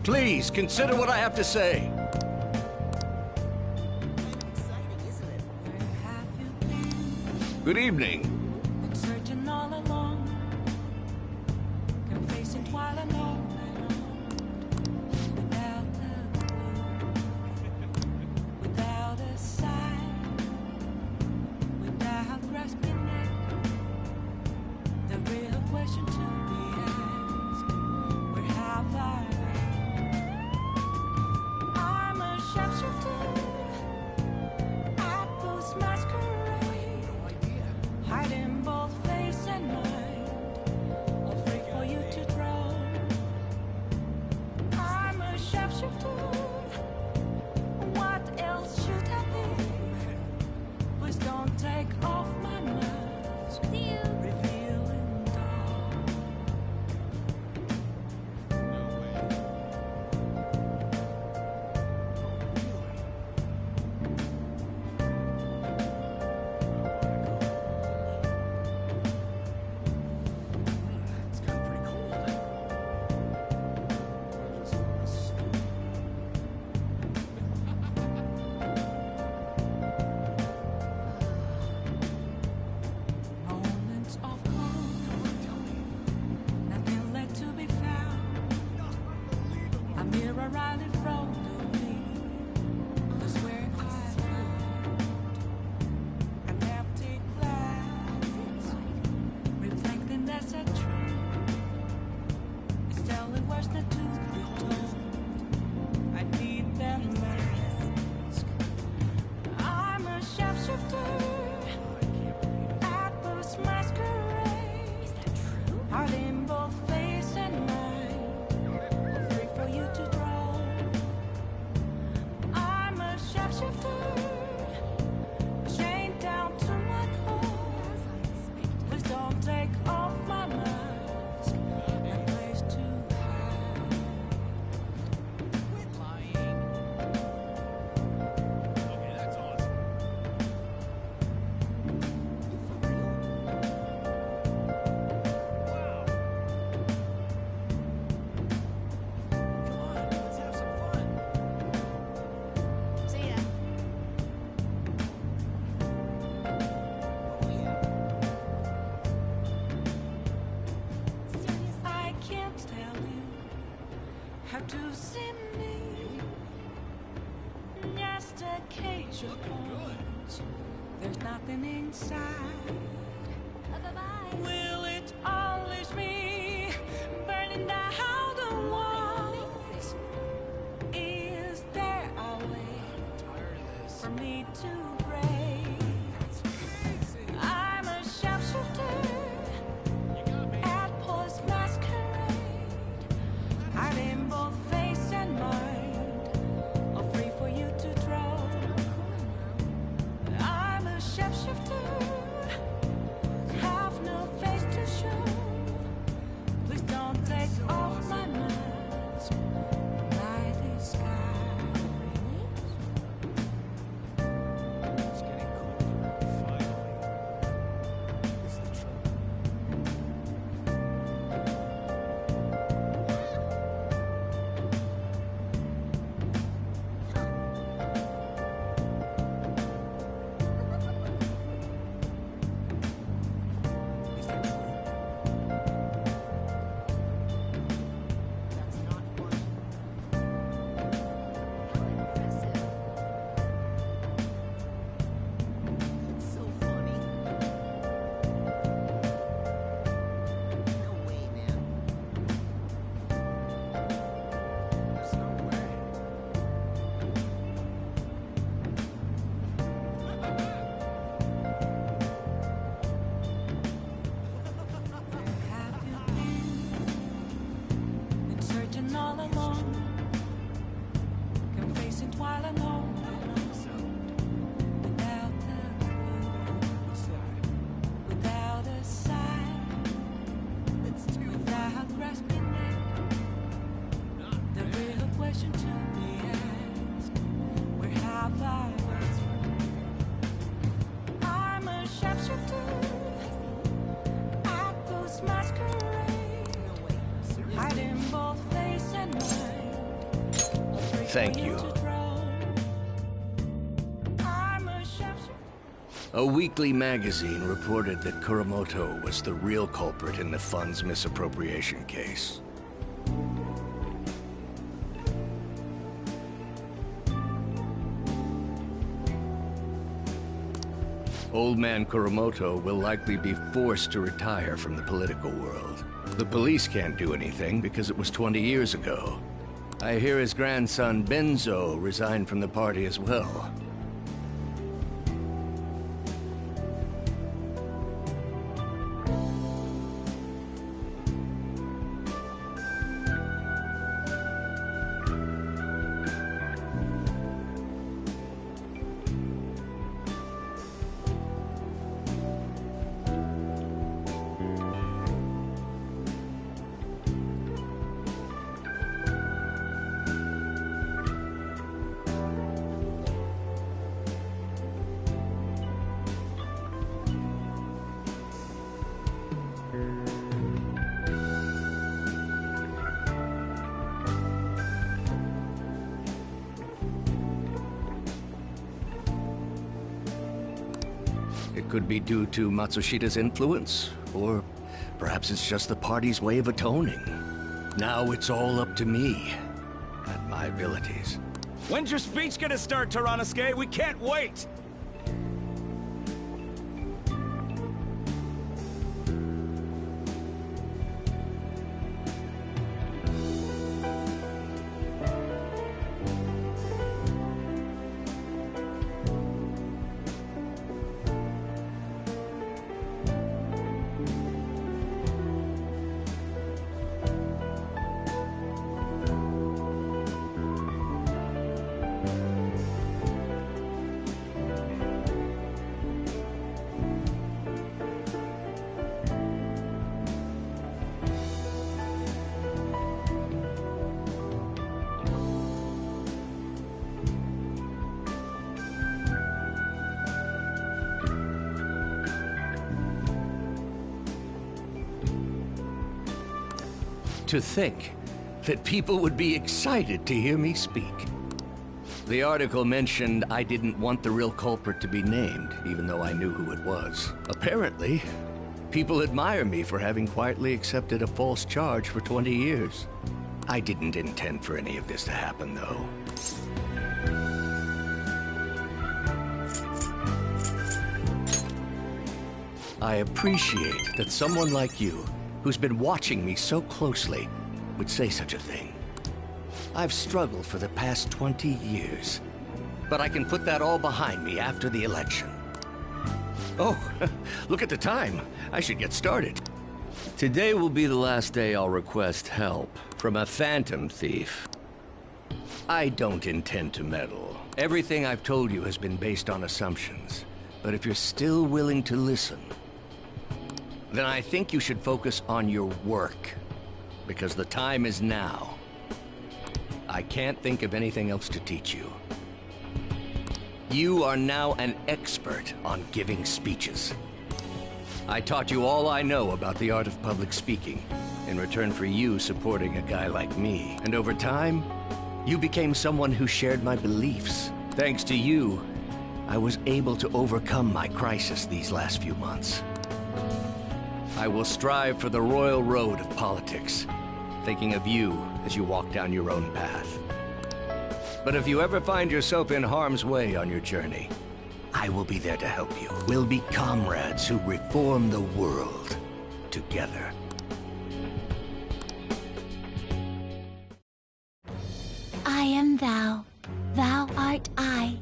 Please, consider what I have to say. Good evening. Been searching all along, confessing while alone, without a clue, without a sign, without grasping it. The real question to be asked: where have I been? I'm a sharpshooter at those masquerade, hiding both face and mind, all free for you to draw. I'm a sharpshooter. What else should I be? Please don't take off my mask. Revealing dawn. Moments of calm, nothing left to be found. A mirror right in front of me, that's where I found an empty glass, reflecting that's a truth. It's telling words not to be told. I need that mask. I'm a sharpshooter at those masquerade, hiding both face and mind, free for you to draw. I'm a sharpshooter, chained down to my core. Please don't take off my mask, a place to hide. Quit lying. Okay, that's awesome. I can't tell you how to see me. Just a cage of bones. There's nothing inside. Will it unleash me, burning down the walls? Is there a way for me to break? I'm a sharpshooter at post masquerade, hiding both face and mind, all free for you to draw. I'm a sharpshooter, have no face to show. Please don't take off my mask. Night is sky. It's getting colder, finally. Is the trouble? Is that true? That's not funny. How impressive. It's so funny. No way, man. There's no way. Where have you been searching all along, confessing while alone, without a clue, without a sign, without grasping it. The real question to be asked: where have I been? I'm a sharpshooter at those masquerade, hiding both face and mind, Thank you. A weekly magazine reported that Kuramoto was the real culprit in the fund's misappropriation case. Old man Kuramoto will likely be forced to retire from the political world. The police can't do anything because it was 20 years ago. I hear his grandson Benzo resigned from the party as well. It could be due to Matsushida's influence, or perhaps it's just the party's way of atoning. Now it's all up to me and my abilities. When's your speech gonna start, Tyrannuske? We can't wait! To think that people would be excited to hear me speak. The article mentioned I didn't want the real culprit to be named, even though I knew who it was. Apparently, people admire me for having quietly accepted a false charge for 20 years. I didn't intend for any of this to happen, though. I appreciate that someone like you, who's been watching me so closely, would say such a thing. I've struggled for the past 20 years, but I can put that all behind me after the election. Oh, look at the time. I should get started. Today will be the last day I'll request help from a phantom thief. I don't intend to meddle. Everything I've told you has been based on assumptions, but if you're still willing to listen, then I think you should focus on your work, because the time is now. I can't think of anything else to teach you. You are now an expert on giving speeches. I taught you all I know about the art of public speaking, in return for you supporting a guy like me. And over time, you became someone who shared my beliefs. Thanks to you, I was able to overcome my crisis these last few months. I will strive for the royal road of politics, thinking of you as you walk down your own path. But if you ever find yourself in harm's way on your journey, I will be there to help you. We'll be comrades who reform the world together. I am thou, thou art I.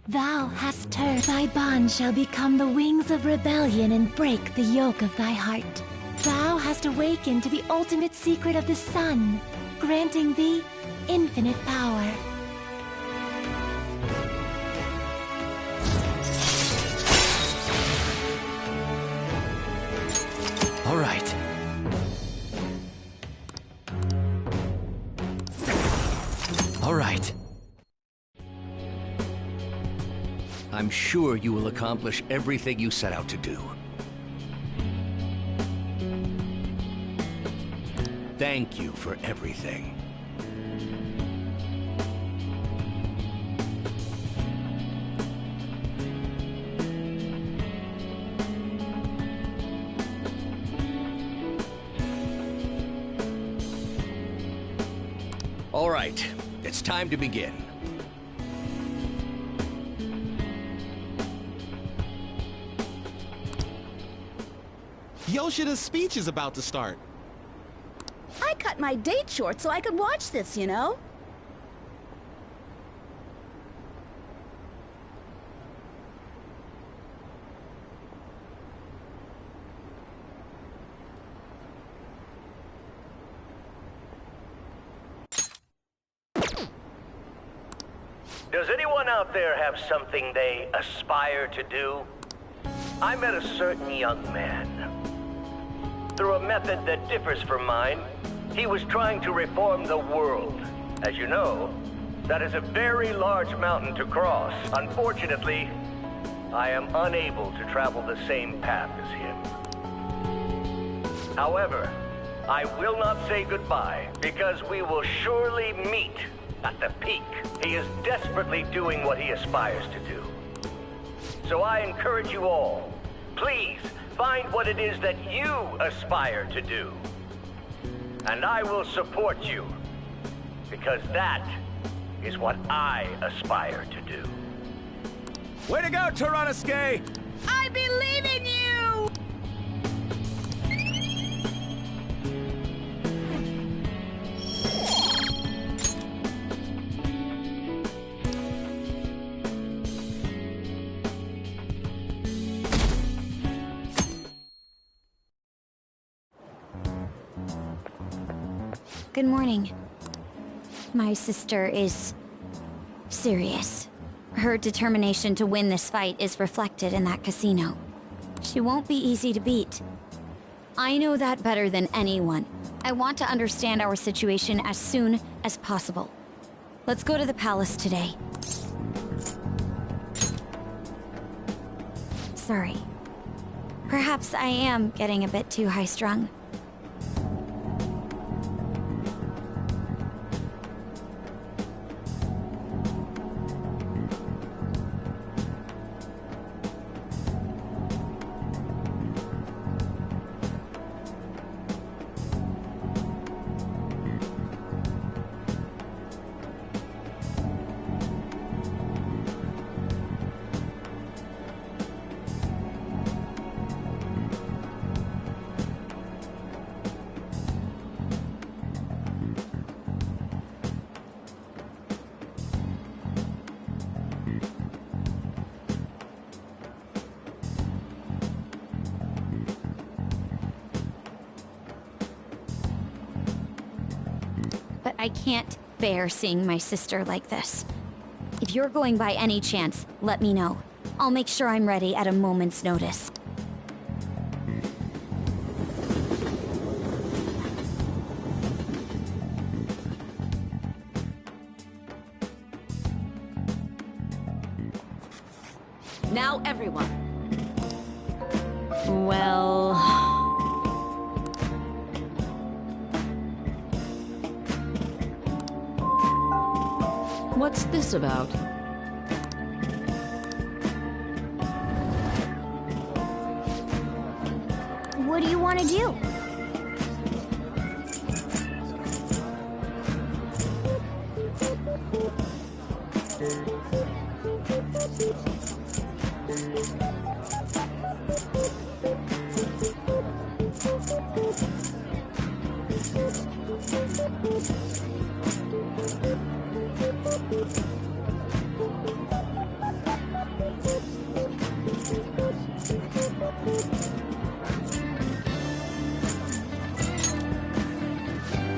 Thou hast turned, thy bond shall become the wings of rebellion and break the yoke of thy heart. Thou hast awakened to the ultimate secret of the sun, granting thee infinite power. All right. All right. I'm sure you will accomplish everything you set out to do. Thank you for everything. All right, it's time to begin. Yoshida's speech is about to start. I cut my date short so I could watch this, you know? Does anyone out there have something they aspire to do? I met a certain young man. Through a method that differs from mine, he was trying to reform the world. As you know, that is a very large mountain to cross. Unfortunately, I am unable to travel the same path as him. However, I will not say goodbye, because we will surely meet at the peak. He is desperately doing what he aspires to do. So I encourage you all, please find what it is that you aspire to do. And I will support you, because that is what I aspire to do. Way to go, Tyranosuke! I believe in you! Good morning. My sister is serious. Her determination to win this fight is reflected in that casino. She won't be easy to beat. I know that better than anyone. I want to understand our situation as soon as possible. Let's go to the palace today. Sorry. Perhaps I am getting a bit too high-strung. But I can't bear seeing my sister like this. If you're going by any chance, let me know. I'll make sure I'm ready at a moment's notice. Now, everyone. Well... What's this about? What do you want to do?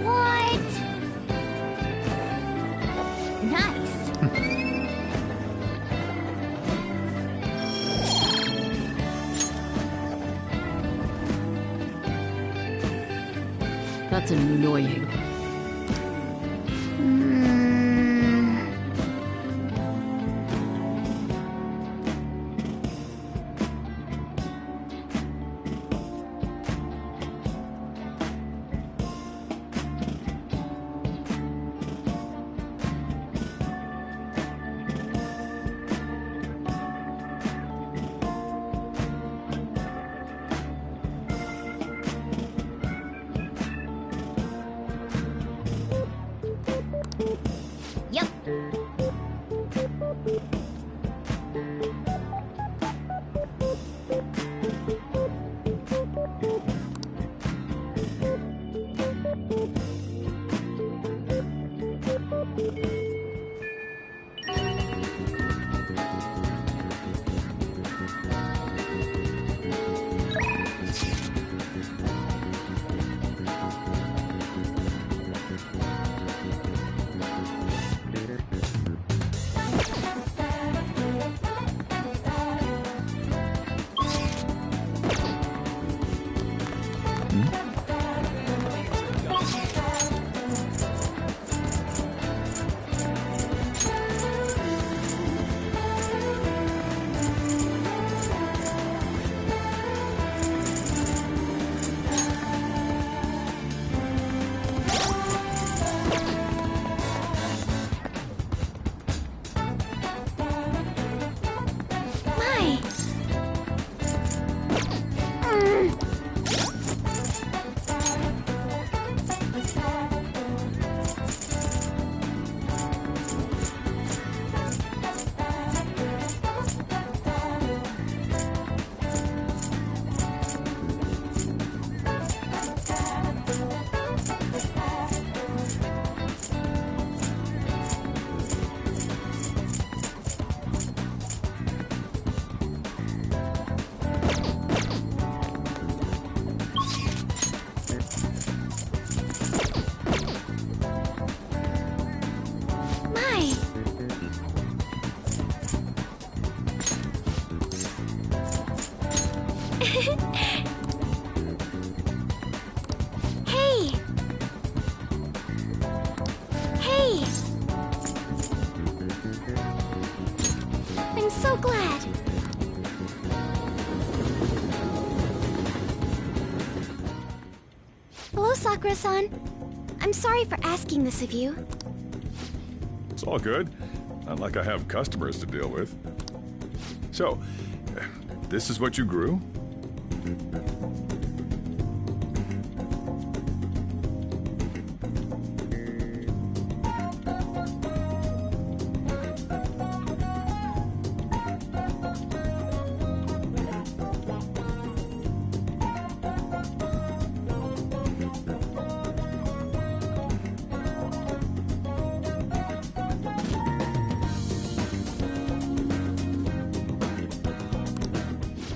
What? Nice. That's annoying. I'm so glad. Hello, Sakura-san. I'm sorry for asking this of you. It's all good. Not like I have customers to deal with. So, this is what you grew?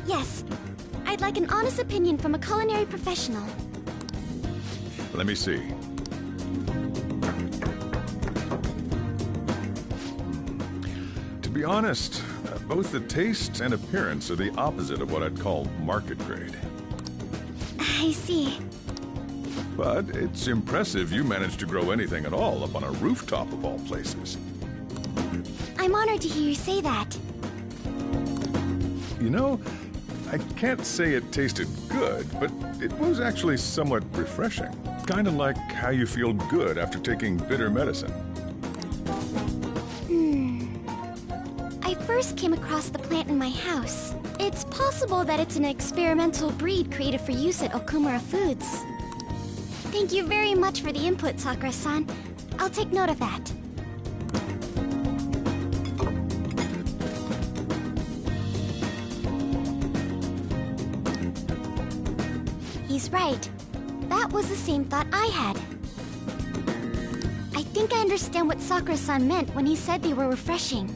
Yes. I'd like an honest opinion from a culinary professional. Let me see. To be honest, both the taste and appearance are the opposite of what I'd call market grade. I see. But it's impressive you managed to grow anything at all up on a rooftop of all places. I'm honored to hear you say that. You know, I can't say it tasted good, but it was actually somewhat refreshing. Kind of like how you feel good after taking bitter medicine. I first came across the plant in my house. It's possible that it's an experimental breed created for use at Okumura Foods. Thank you very much for the input, Sakura-san. I'll take note of that. He's right. That was the same thought I had. I think I understand what Sakura-san meant when he said they were refreshing.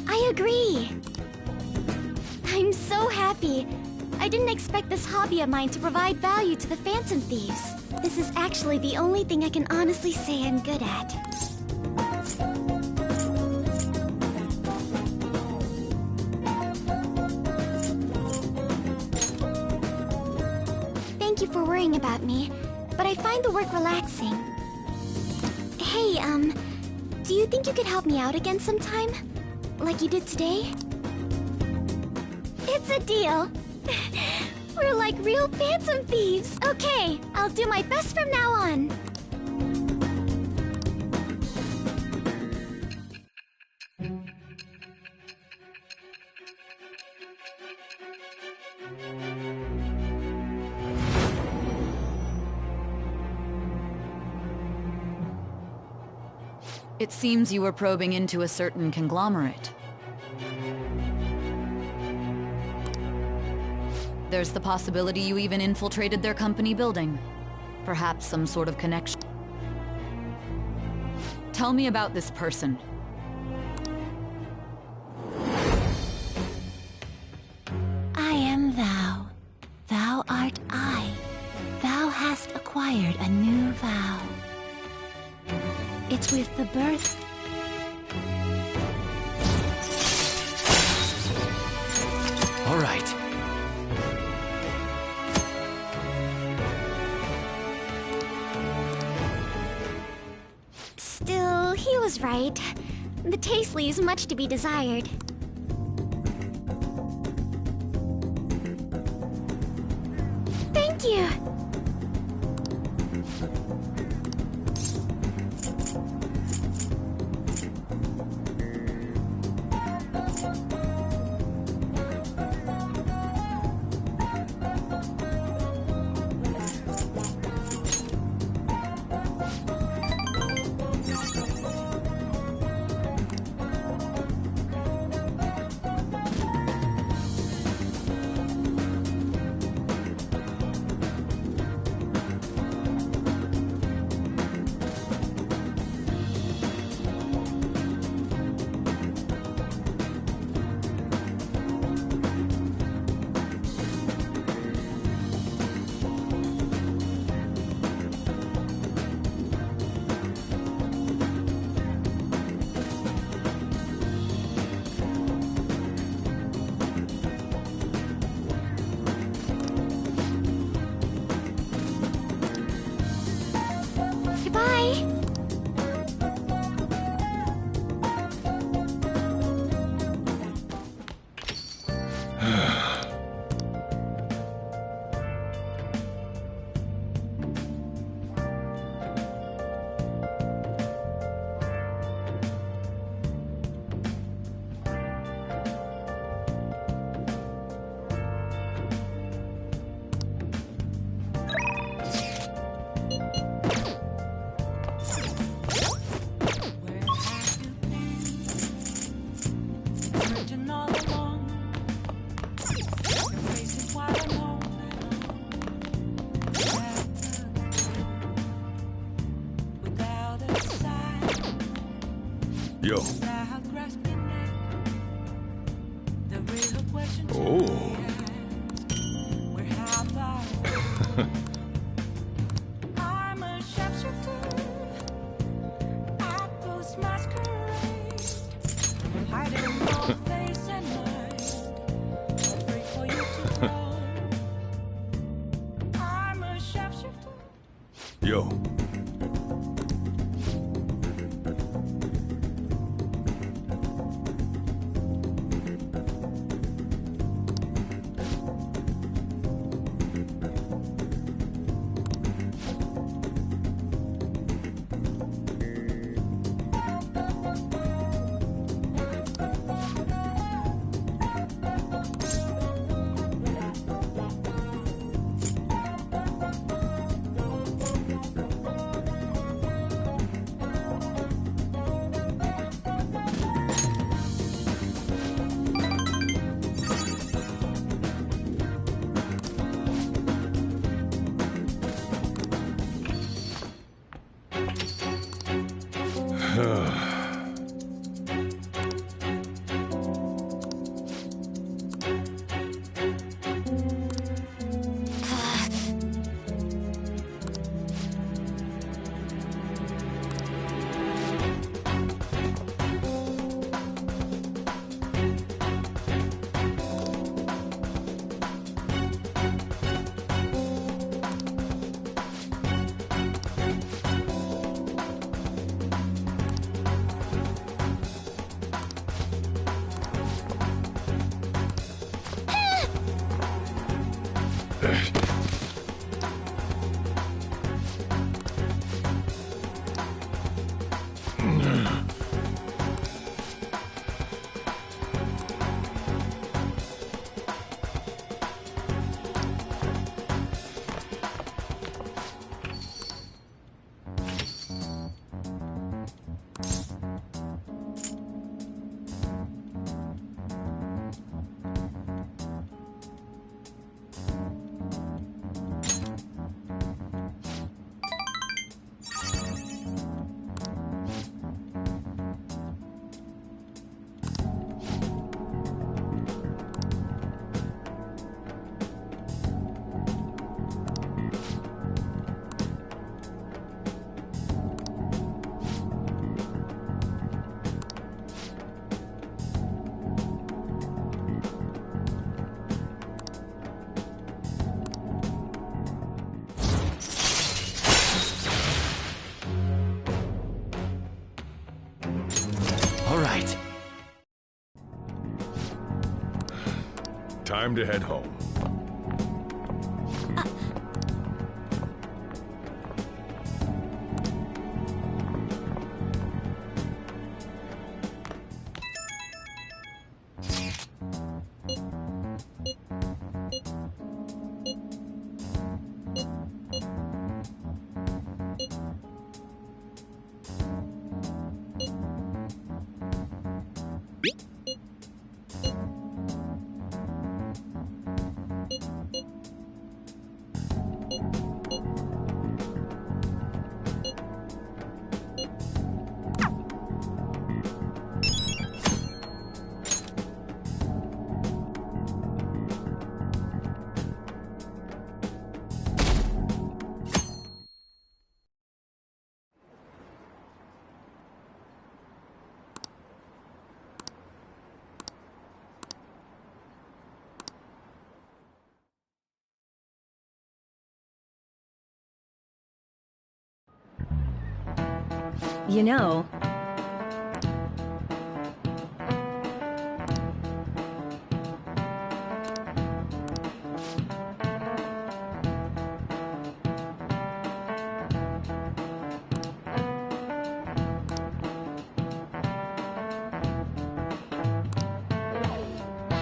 I agree. I'm so happy. I didn't expect this hobby of mine to provide value to the Phantom Thieves. This is actually the only thing I can honestly say I'm good at. Thank you for worrying about me, but I find the work relaxing. Hey, do you think you could help me out again sometime? Like you did today? It's a deal. We're like real Phantom Thieves. Okay, I'll do my best from now on. It seems you were probing into a certain conglomerate. There's the possibility you even infiltrated their company building. Perhaps some sort of connection. Tell me about this person. I am thou. Thou art I. Thou hast acquired a new vow. It's with the birth. All right. Still, he was right. The taste leaves much to be desired. Thank you! Bye! Searching all along, your face is what I know. Without a sign, Yo. without grasping it, the real question Oh. where have I? I'm a sharpshooter, I post masquerade, hiding both face and mind, afraid for you to know. I'm a sharpshooter. Yo. All right. Time to head home. You know...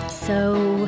So...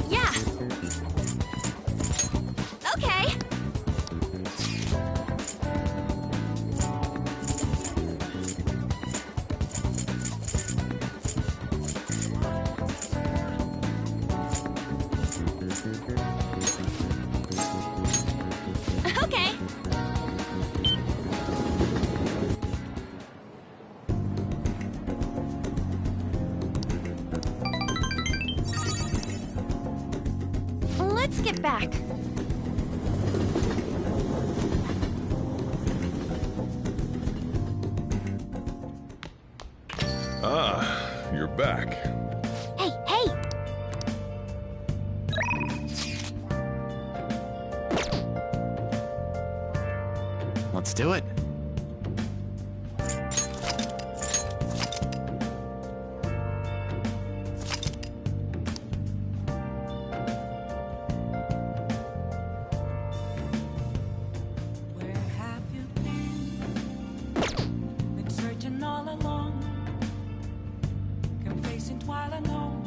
Yeah. Okay. Okay. Let's get back. Ah, you're back. Hey, hey! Let's do it. Where have you been searching all along, complacent while alone.